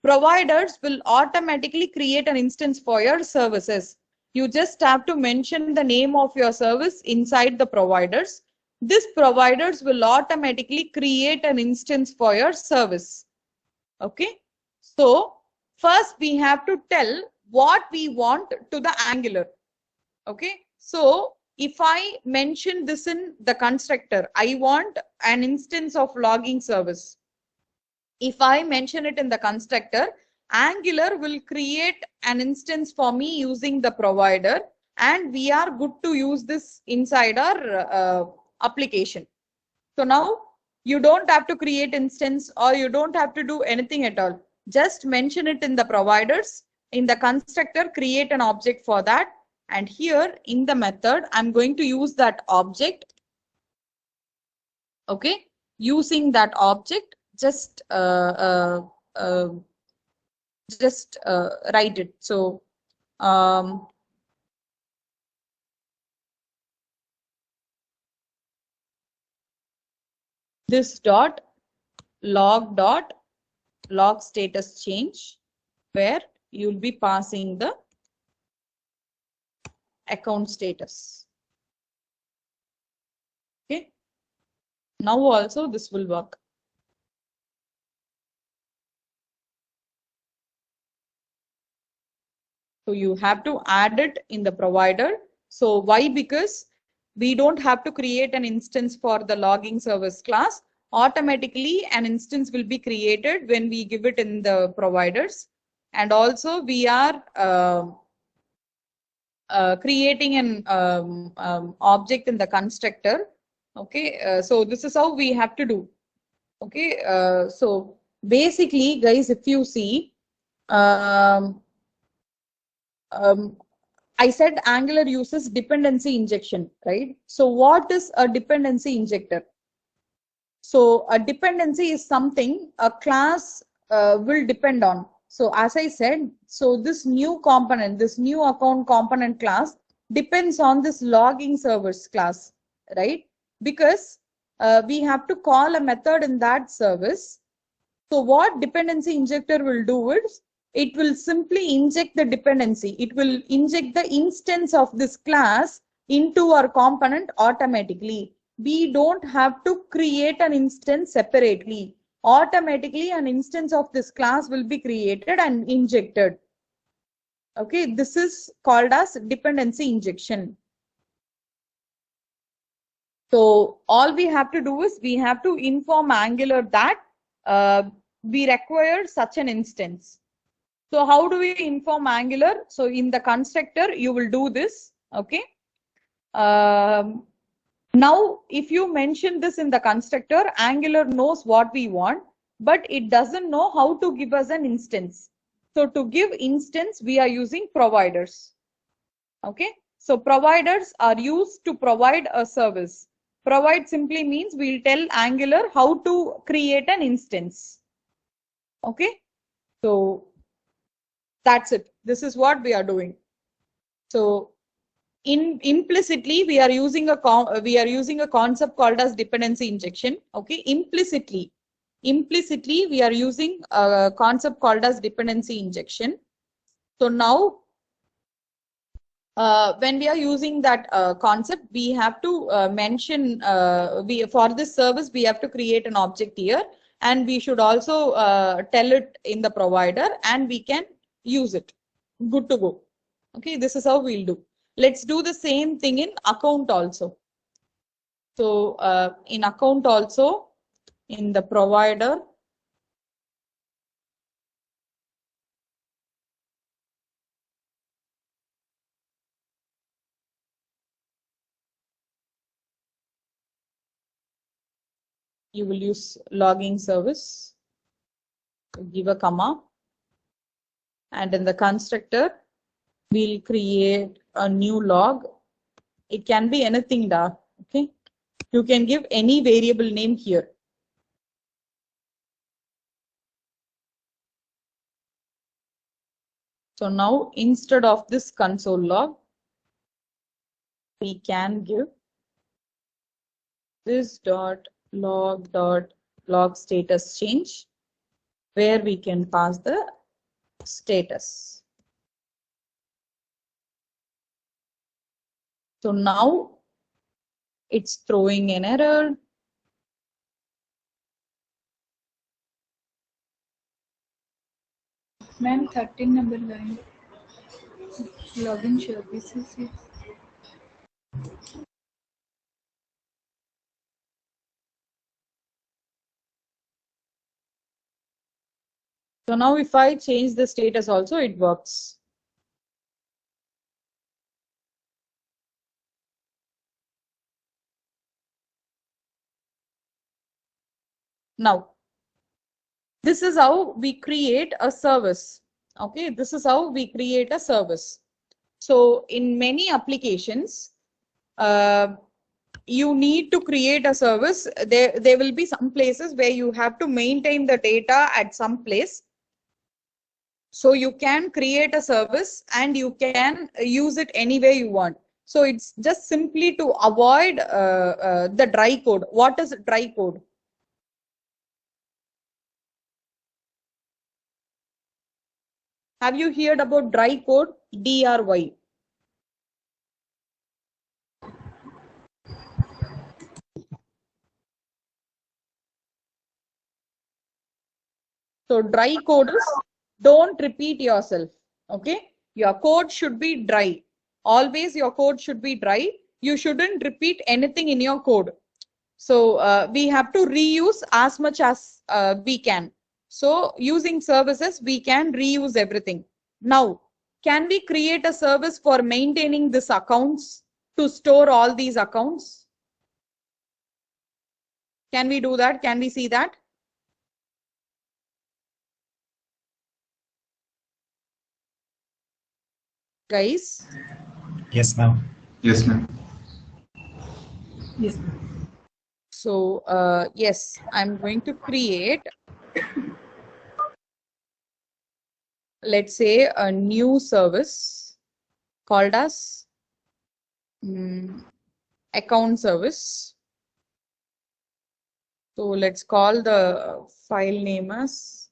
S1: providers will automatically create an instance for your services. You just have to mention the name of your service inside the providers. This providers will automatically create an instance for your service. Okay. So first we have to tell what we want to the Angular. Okay. So if I mention this in the constructor, I want an instance of logging service. If I mention it in the constructor, Angular will create an instance for me using the provider, and we are good to use this inside our application. So now you don't have to create instance, or you don't have to do anything at all. Just mention it in the providers. In the constructor, create an object for that. And here in the method, I'm going to use that object. Okay, using that object, just write it. So this dot log status change, where you'll be passing the account status. Okay, now also this will work. So you have to add it in the provider. So why? Because we don't have to create an instance for the logging service class. Automatically an instance will be created when we give it in the providers. And also we are creating an object in the constructor. Okay, so this is how we have to do. Okay, so basically guys, if you see, I said Angular uses dependency injection, right? So what is a dependency injector? So a dependency is something a class will depend on. So as I said, so this new component, this new account component class depends on this logging service class, right? Because we have to call a method in that service. So what dependency injector will do is, it will simply inject the dependency. It will inject the instance of this class into our component automatically. We don't have to create an instance separately. Automatically an instance of this class will be created and injected. Okay, this is called as dependency injection. So all we have to do is, we have to inform Angular that we require such an instance. So how do we inform Angular? So in the constructor, you will do this. Okay. Now, if you mention this in the constructor, Angular knows what we want, but it doesn't know how to give us an instance. So to give instance, we are using providers. Okay. So providers are used to provide a service. Provide simply means we'll tell Angular how to create an instance. Okay. So that's it. This is what we are doing. So implicitly we are using a concept called as dependency injection. Okay, implicitly we are using a concept called as dependency injection. So now when we are using that concept, we have to mention for this service we have to create an object here, and we should also tell it in the provider, and we can use it. Good to go. Okay, this is how we'll do. Let's do the same thing in account also. So in account also, in the provider, you will use logging service, give a comma, and in the constructor we'll create a new log. It can be anything da. Okay, you can give any variable name here. So now instead of this console log, we can give this dot log status change. where we can pass the status. So now it's throwing an error.
S6: Ma'am, 13 number line. Login services is.
S1: So now if I change the status also, it works. Now, this is how we create a service. Okay, this is how we create a service. So in many applications, you need to create a service. There will be some places where you have to maintain the data at some place. So you can create a service and you can use it anywhere you want. So it's just simply to avoid the dry code. What is dry code? Have you heard about dry code? DRY. So dry code is don't repeat yourself. Okay, your code should be dry. Always your code should be dry. You shouldn't repeat anything in your code. So we have to reuse as much as we can. So using services, we can reuse everything. Now, can we create a service for maintaining these accounts to store all these accounts? Can we do that? Can we see that? Guys?
S5: Yes, ma'am.
S10: Yes, ma'am.
S6: Yes, ma'am.
S1: So yes, I'm going to create, let's say, a new service called as account service. So let's call the file name as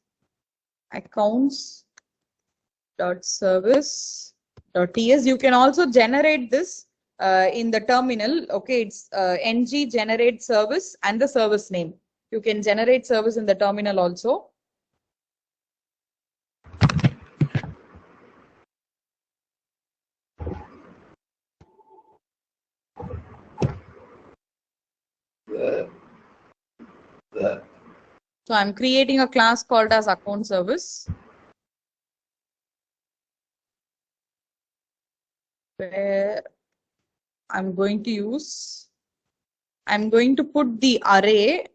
S1: accounts.service.ts. You can also generate this in the terminal. Okay, it's ng generate service and the service name. You can generate service in the terminal also. So I'm creating a class called as account service, where I'm going to put the array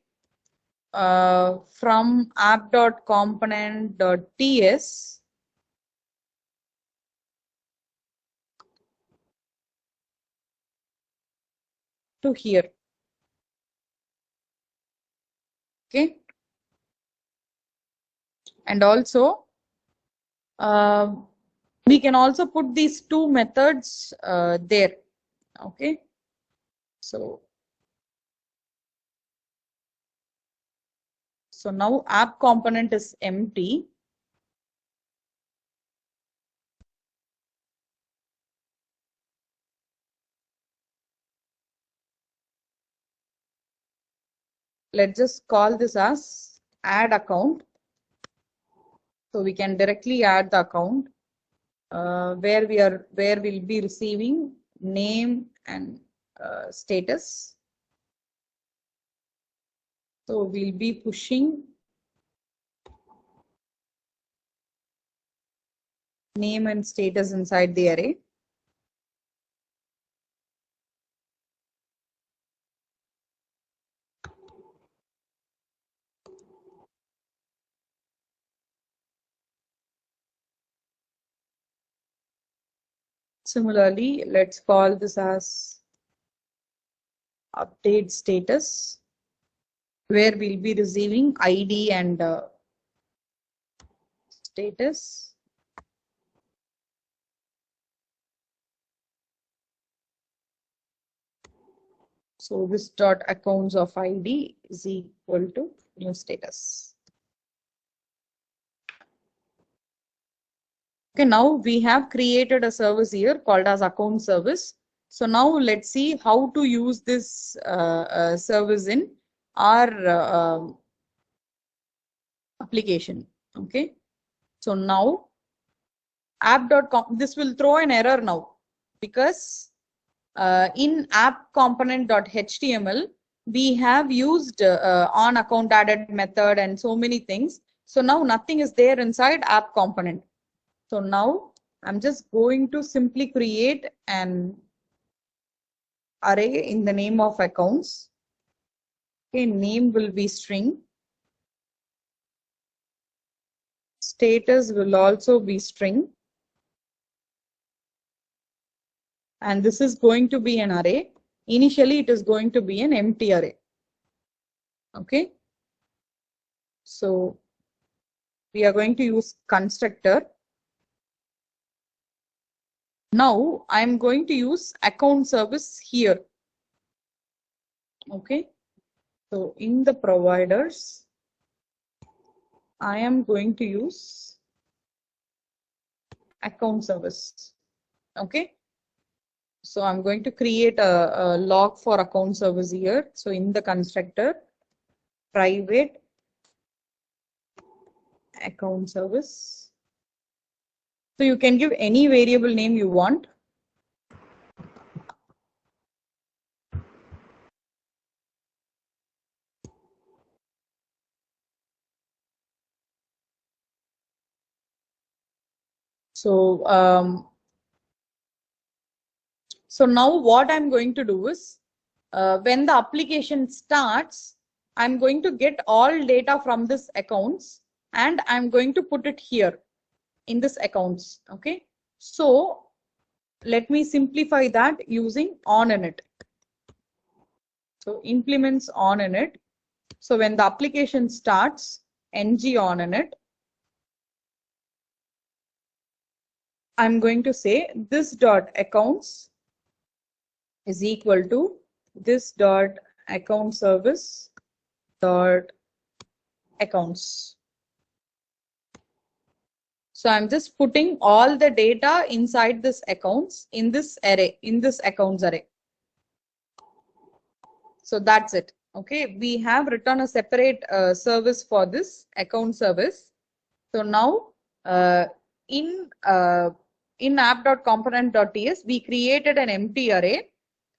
S1: from app.component.ts to here. Okay. And also, we can also put these two methods there. Okay. So now app component is empty. Let's just call this as add account. So we can directly add the account where we'll be receiving name and status. So we'll be pushing name and status inside the array. Similarly, let's call this as update status, where we'll be receiving ID and status. So this dot accounts of ID is equal to new status. Okay, now we have created a service here called as account service. So now let's see how to use this service in our application. Okay, so now app.com, this will throw an error now because in app component.html we have used on account added method and so many things. So now nothing is there inside app component. So now I'm just going to simply create an array in the name of accounts. Okay, name will be string. Status will also be string. And this is going to be an array. Initially, it is going to be an empty array. Okay. So we are going to use constructor. Now I'm going to use account service here. Okay. So in the providers, I am going to use account service. Okay. So I'm going to create a log for account service here. So in the constructor, private account service. So you can give any variable name you want. So, so now what I'm going to do is, when the application starts, I'm going to get all data from this accounts and I'm going to put it here in this accounts. Okay. So let me simplify that using OnInit. So implements OnInit. So when the application starts, ng OnInit, I'm going to say this dot accounts is equal to this dot account service dot accounts. So I'm just putting all the data inside this accounts in this array, in this accounts array. So that's it. Okay, we have written a separate service for this account service. So now in app.component.ts we created an empty array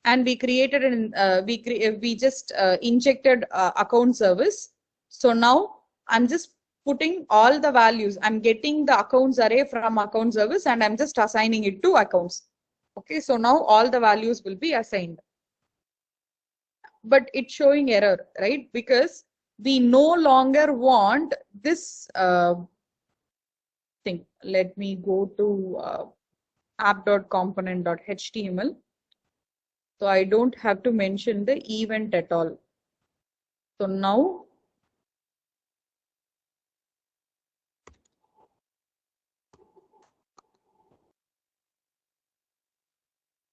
S1: and we created an we just injected account service. So now I'm just putting all the values. I'm getting the accounts array from account service and I'm just assigning it to accounts. Okay, so now all the values will be assigned. But it's showing error, right? Because we no longer want this thing. Let me go to app.component.html. So I don't have to mention the event at all. So now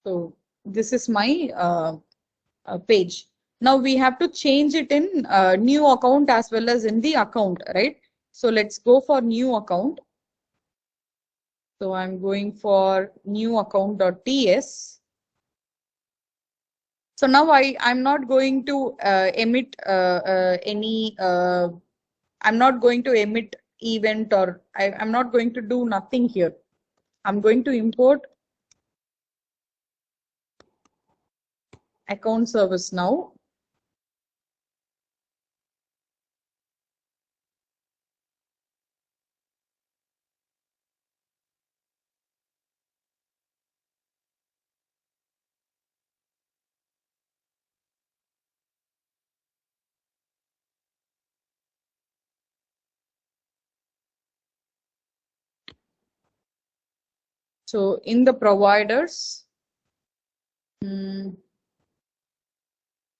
S1: so this is my page. Now we have to change it in new account as well as in the account, right? So let's go for new account. So I'm going for new account.ts. So now I'm not going to emit any, I'm not going to emit event or I'm not going to do nothing here. I'm going to import account service now. So in the providers, I'm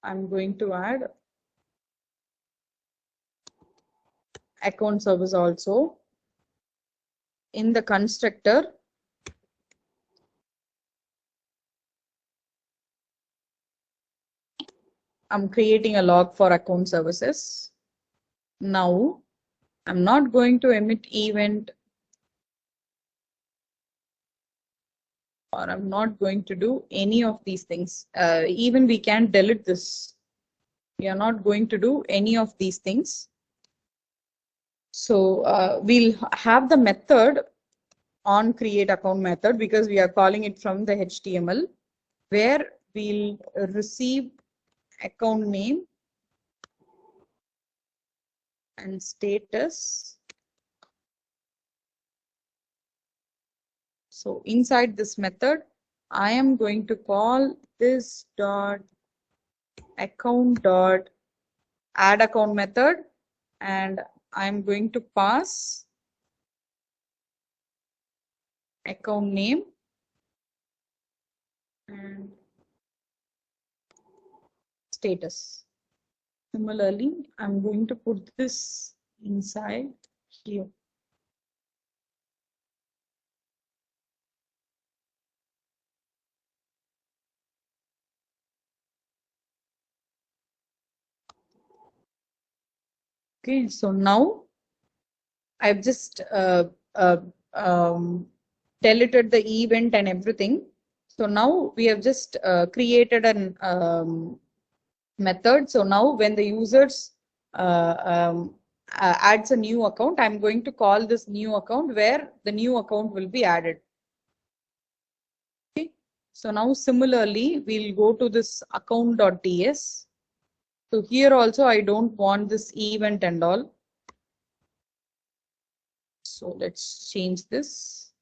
S1: going to add account service also. In the constructor, I'm creating a log for account services. Now I'm not going to emit event or I'm not going to do any of these things. Even we can delete this. We are not going to do any of these things. So we'll have the method on create account method because we are calling it from the HTML, where we'll receive account name and status. So inside this method, I am going to call this dot account dot add account method, and I'm going to pass account name and status. Similarly, I'm going to put this inside here. Okay, so now I've just deleted the event and everything. So now we have just created an method. So now when the users adds a new account, I'm going to call this new account where the new account will be added. Okay. So now similarly, we'll go to this account.ts. So here also I don't want this event and all. So let's change this.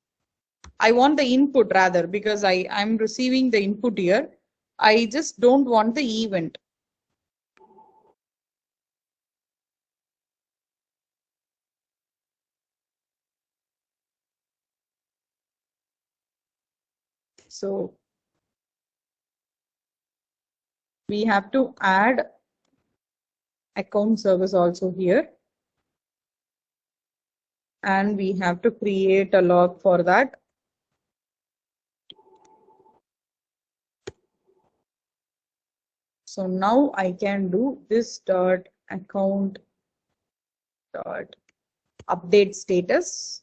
S1: I want the input rather because I'm receiving the input here. I just don't want the event. So we have to add account service also here. And we have to create a log for that. So now I can do this dot account dot update status.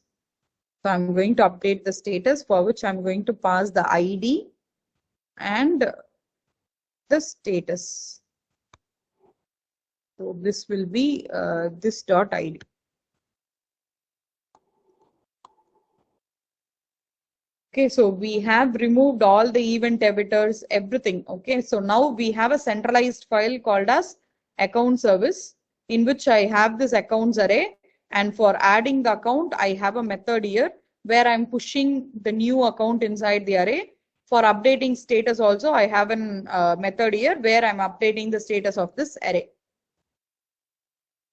S1: So I'm going to update the status, for which I'm going to pass the ID and the status. So this will be this dot ID. Okay, so we have removed all the event editors, everything. Okay, so now we have a centralized file called as account service, in which I have this accounts array. And for adding the account, I have a method here where I'm pushing the new account inside the array. For updating status also, I have a method here where I'm updating the status of this array.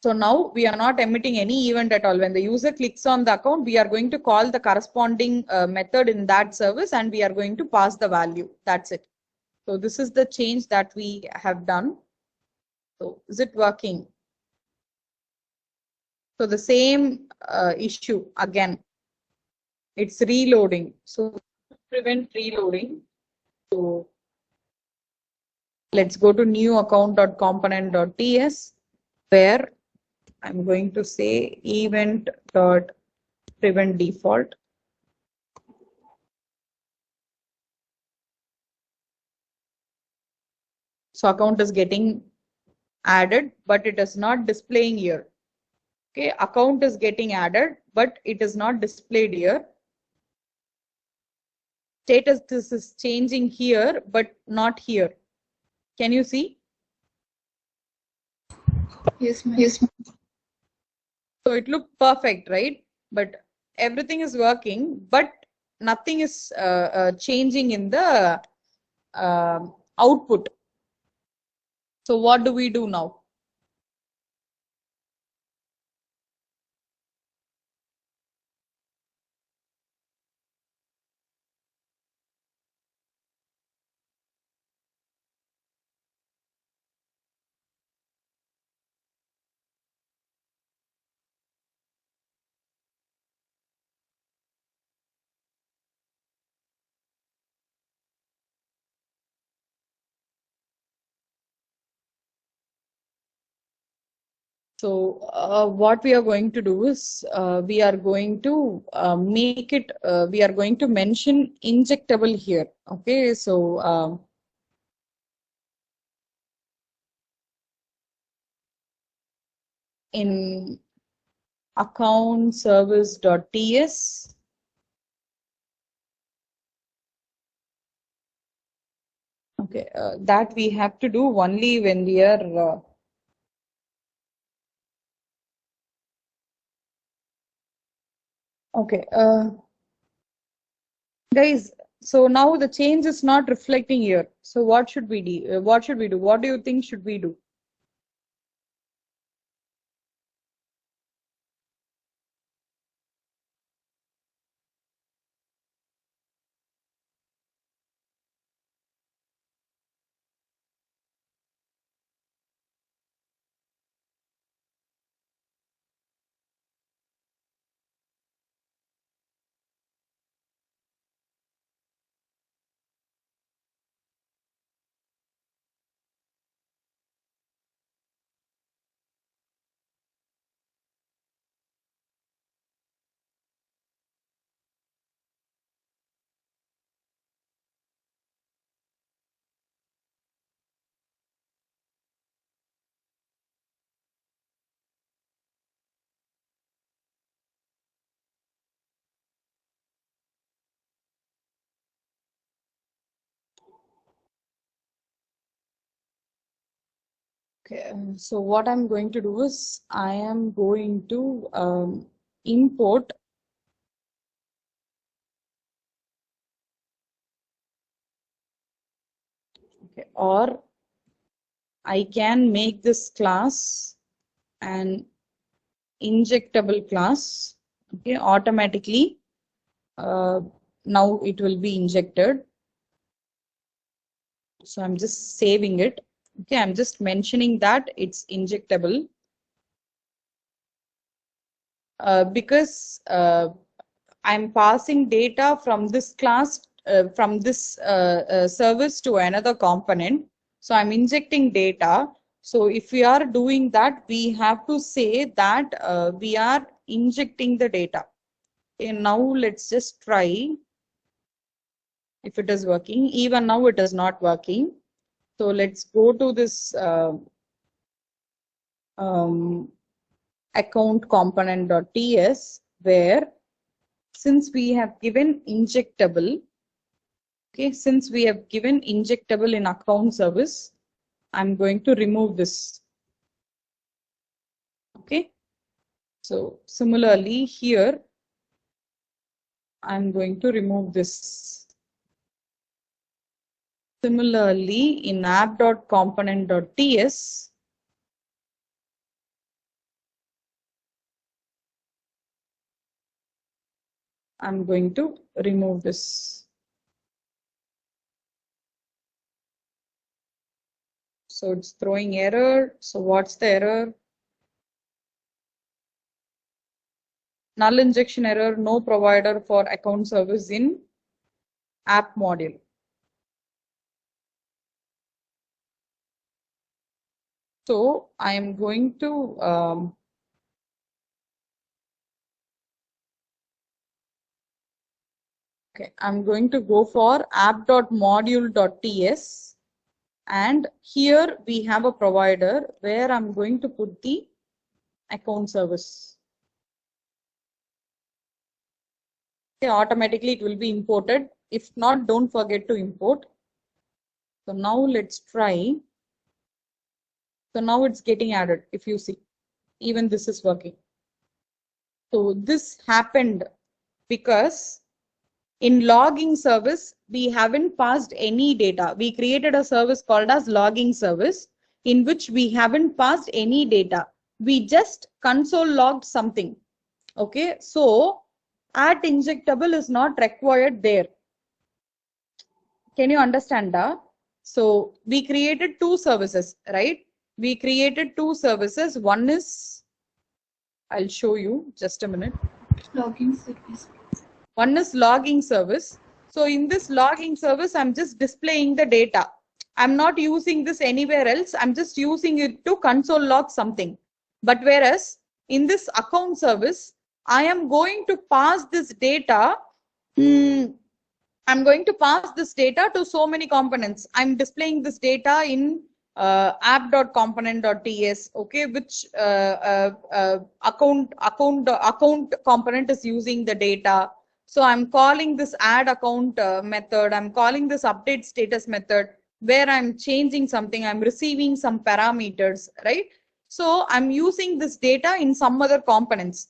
S1: So now we are not emitting any event at all. When the user clicks on the account, we are going to call the corresponding method in that service and we are going to pass the value. That's it. So this is the change that we have done. So is it working? So the same issue again, it's reloading. So prevent reloading. So let's go to new account.component.ts, where I'm going to say event.prevent default. So account is getting added, but it is not displaying here. Okay, account is getting added, but it is not displayed here. Status this is changing here, but not here. Can you see?
S6: Yes, ma'am. Yes, ma'am.
S1: So it looked perfect, right? But everything is working, but nothing is changing in the output. So what do we do now? So what we are going to do is we are going to make it, we are going to mention injectable here. Okay, so in account service.ts, okay, that we have to do only when we are okay, guys. So now the change is not reflecting here. So what should we do? What should we do? What do you think should we do? Okay, so what I'm going to do is I am going to import okay, or I can make this class an injectable class. Okay, automatically now it will be injected. So I'm just saving it. Okay, I'm just mentioning that it's injectable because I'm passing data from this class, from this service to another component. So I'm injecting data. So if we are doing that, we have to say that we are injecting the data. Okay, now let's just try if it is working. Even now it is not working. So let's go to this account component.ts, where since we have given injectable, okay, since we have given injectable in account service, I'm going to remove this. Okay, so similarly here, I'm going to remove this. Similarly, in app.component.ts, I'm going to remove this. So it's throwing error. So what's the error? Null injection error, no provider for account service in app module. So I am going to okay, I'm going to go for app.module.ts, and here we have a provider where I'm going to put the account service. Okay, automatically it will be imported. If not, don't forget to import. So now let's try. So now it's getting added. If you see, even this is working. So this happened because in logging service, we haven't passed any data. We created a service called as logging service in which we haven't passed any data. We just console logged something. Okay, so at injectable is not required there. Can you understand that? So we created two services, right? We created two services. One is, I'll show you just a minute.
S6: Logging service.
S1: One is logging service. So in this logging service, I'm just displaying the data. I'm not using this anywhere else. I'm just using it to console log something. But whereas in this account service, I am going to pass this data. I'm going to pass this data to so many components. I'm displaying this data in app.component.ts, okay, which account component is using the data. So I'm calling this add account method. I'm calling this update status method where I'm changing something. I'm receiving some parameters, right? So I'm using this data in some other components.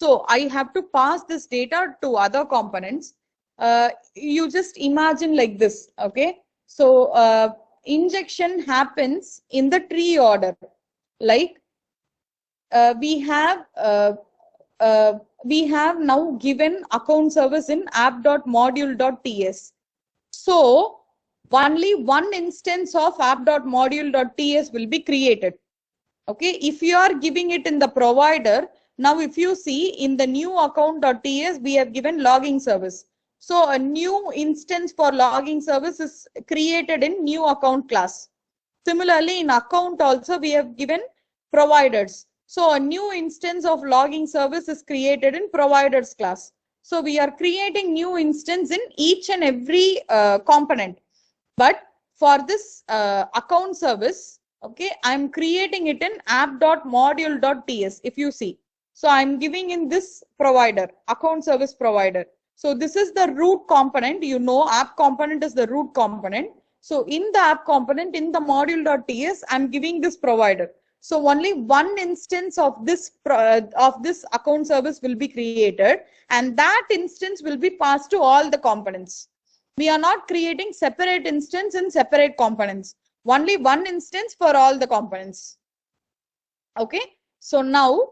S1: So I have to pass this data to other components. You just imagine like this, okay? So injection happens in the tree order. Like we have now given account service in app.module.ts. So only one instance of app.module.ts will be created. Okay, if you are giving it in the provider, now if you see in the new account.ts, we have given logging service. So a new instance for logging service is created in new account class. Similarly, in account also we have given providers. So a new instance of logging service is created in providers class. So we are creating new instance in each and every component. But for this account service, okay, I'm creating it in app.module.ts, if you see. So I'm giving in this provider, account service provider. So this is the root component. You know, app component is the root component. So in the app component, in the module.ts, I'm giving this provider. So only one instance of this account service will be created, and that instance will be passed to all the components. We are not creating separate instance in separate components. Only one instance for all the components. Okay. So now,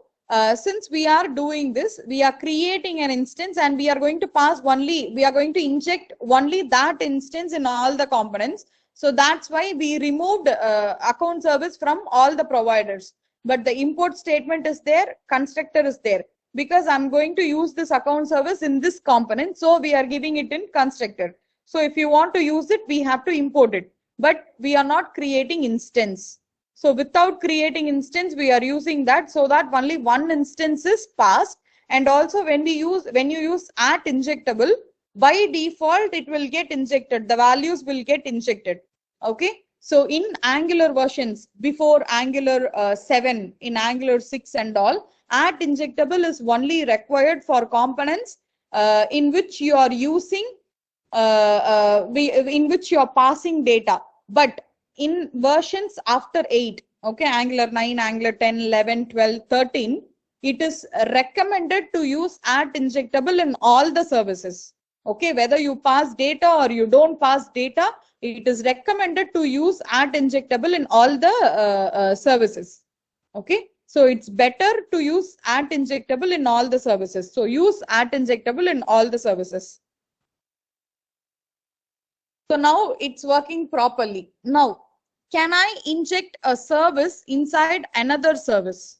S1: since we are doing this, we are creating an instance and we are going to pass only, we are going to inject only that instance in all the components. So that's why we removed account service from all the providers. But the import statement is there, constructor is there. Because I'm going to use this account service in this component, so we are giving it in constructor. So if you want to use it, we have to import it. But we are not creating instance. So without creating instance, we are using that so that only one instance is passed. And also when you use at injectable, by default, it will get injected. The values will get injected. Okay. So in Angular versions, before Angular 7, in Angular 6 and all, at injectable is only required for components in which you are using in which you are passing data. But in versions after 8, okay, Angular 9, Angular 10, 11, 12, 13, it is recommended to use at injectable in all the services. Okay, whether you pass data or you don't pass data, it is recommended to use at injectable in all the services. Okay, so it's better to use at injectable in all the services. So use at injectable in all the services. So now it's working properly. Now, can I inject a service inside another service?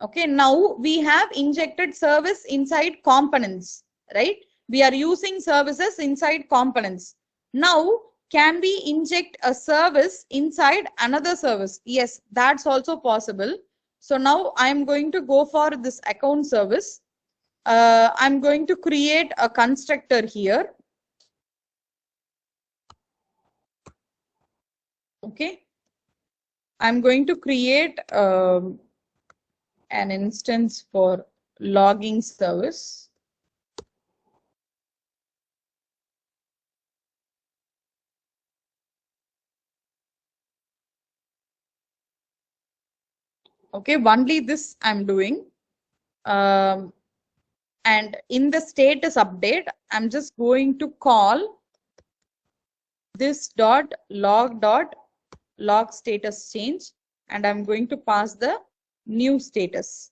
S1: Okay, now we have injected service inside components, right? We are using services inside components. Now, can we inject a service inside another service? Yes, that's also possible. So now I'm going to go for this account service. I'm going to create a constructor here. Okay, I'm going to create an instance for logging service. Okay, only this I'm doing. And in the status update, I'm just going to call this log status change, and I'm going to pass the new status.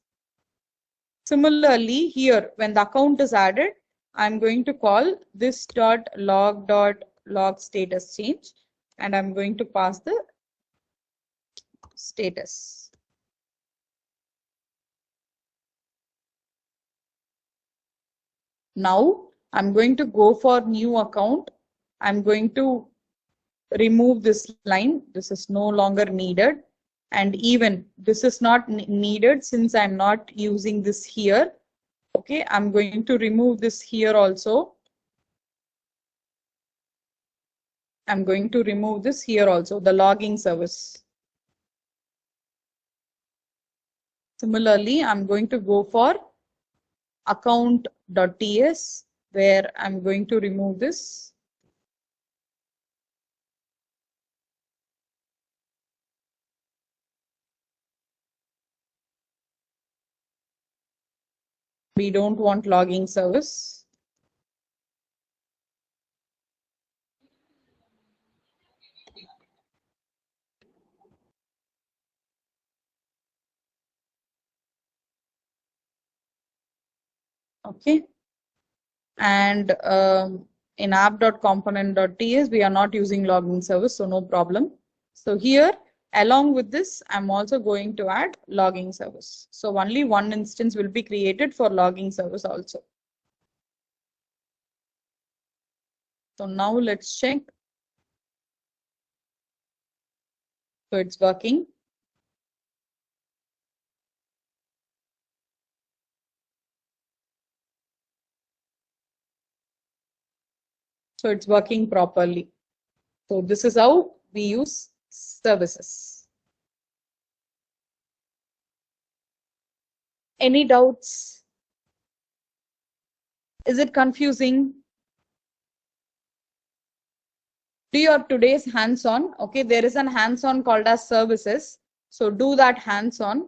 S1: Similarly, here when the account is added, I'm going to call this log status change, and I'm going to pass the status. Now I'm going to go for new account. I'm going to remove this line. This is no longer needed. and even this is not needed since I'm not using this here. Okay, I'm going to remove this here also. I'm going to remove this here also, the logging service. Similarly, I'm going to go for account.ts where I'm going to remove this. We don't want logging service. Okay. And in app.component.ts, we are not using logging service, so no problem. So here, along with this, I'm also going to add logging service. So only one instance will be created for logging service also. So now let's check. So it's working. So it's working properly. So this is how we use services. Any doubts? Is it confusing? Do your today's hands-on. Okay, there is an hands-on called as services. So do that hands-on.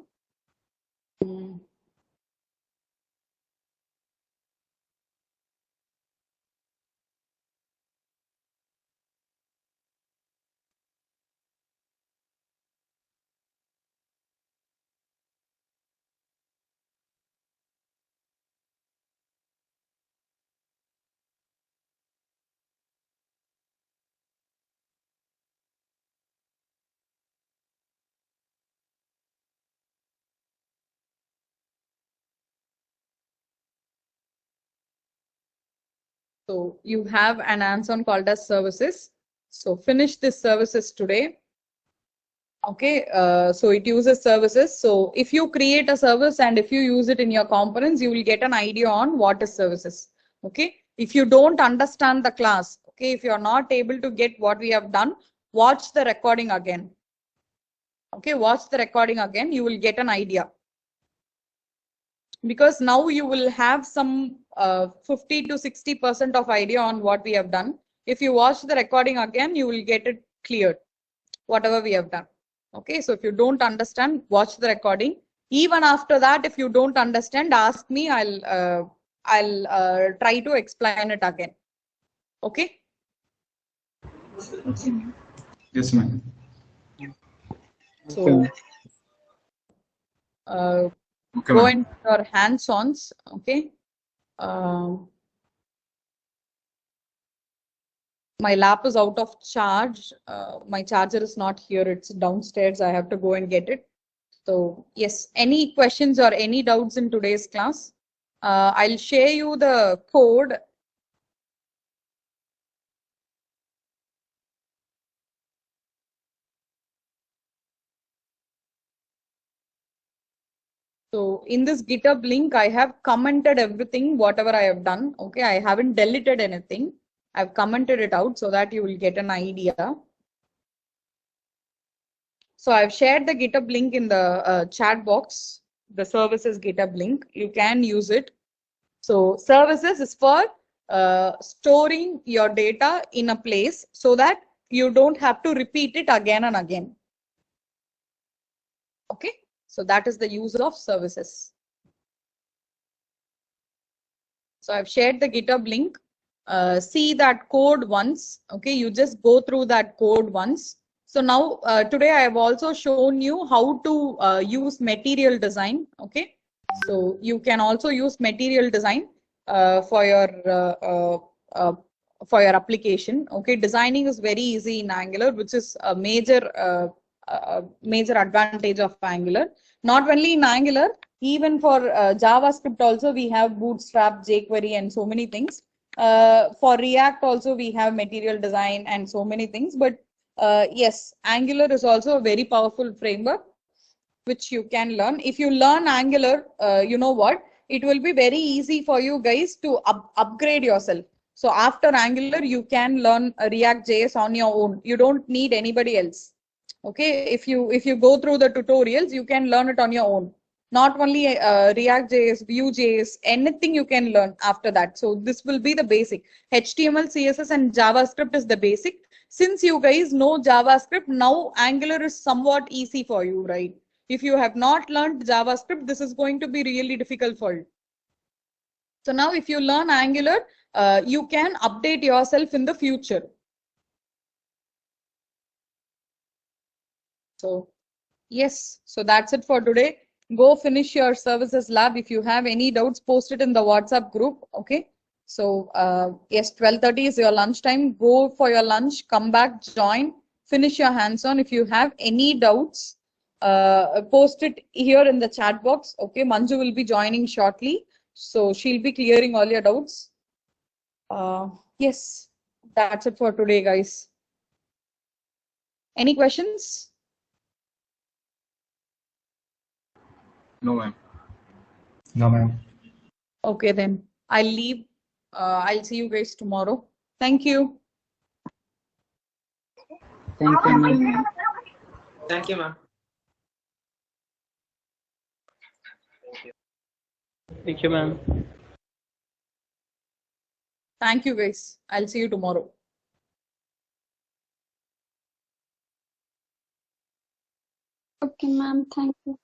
S1: So you have an hands-on called as services. So finish this services today. Okay, so it uses services. So if you create a service and if you use it in your components, you will get an idea on what is services. Okay, if you don't understand the class, okay, if you are not able to get what we have done, watch the recording again. Okay, watch the recording again, you will get an idea. Because now you will have some 50 to 60% of idea on what we have done. If you watch the recording again, you will get it cleared, whatever we have done. Okay, so if you don't understand, watch the recording. Even after that, if you don't understand, ask me. I'll try to explain it again. Okay.
S5: Yes, ma'am.
S1: So
S5: Okay,
S1: go
S5: ma'am.
S1: into your hands-ons. Okay. My lap is out of charge. My charger is not here. It's downstairs. I have to go and get it. So yes, any questions or any doubts in today's class? I'll share you the code. So in this GitHub link, I have commented everything, whatever I have done. Okay, I haven't deleted anything. I've commented it out so that you will get an idea. So I've shared the GitHub link in the chat box, the services GitHub link. You can use it. So services is for storing your data in a place so that you don't have to repeat it again and again. Okay, so that is the use of services. So I've shared the GitHub link. See that code once. Okay, you just go through that code once. So now today I have also shown you how to use material design. Okay, so you can also use material design for your application. Okay, designing is very easy in Angular, which is a major advantage of Angular. Not only in Angular, even for JavaScript also we have Bootstrap, jQuery, and so many things. For React also we have material design and so many things. But yes, Angular is also a very powerful framework which you can learn. If you learn Angular, you know what? It will be very easy for you guys to upgrade yourself. So after Angular, you can learn React JS on your own. You don't need anybody else. Okay, if you go through the tutorials, you can learn it on your own. Not only React JS, Vue.js, anything you can learn after that. So this will be the basic. HTML, CSS, and JavaScript is the basic. Since you guys know JavaScript, now Angular is somewhat easy for you, right? If you have not learned JavaScript, this is going to be really difficult for you. So now if you learn Angular, you can update yourself in the future. So yes, so that's it for today. Go finish your services lab. If you have any doubts, post it in the WhatsApp group. Okay. So yes, 12:30 is your lunchtime. Go for your lunch, come back, join, finish your hands-on. If you have any doubts, post it here in the chat box. Okay, Manju will be joining shortly, so she'll be clearing all your doubts. Yes, that's it for today, guys. Any questions?
S2: No, ma'am.
S5: No, ma'am.
S1: Okay, then I'll leave. I'll see you guys tomorrow. Thank you.
S9: Thank you, ma'am.
S10: Thank you, ma'am.
S9: Thank you, ma'am.
S1: Thank you, guys. I'll see you tomorrow.
S11: Okay, ma'am. Thank you.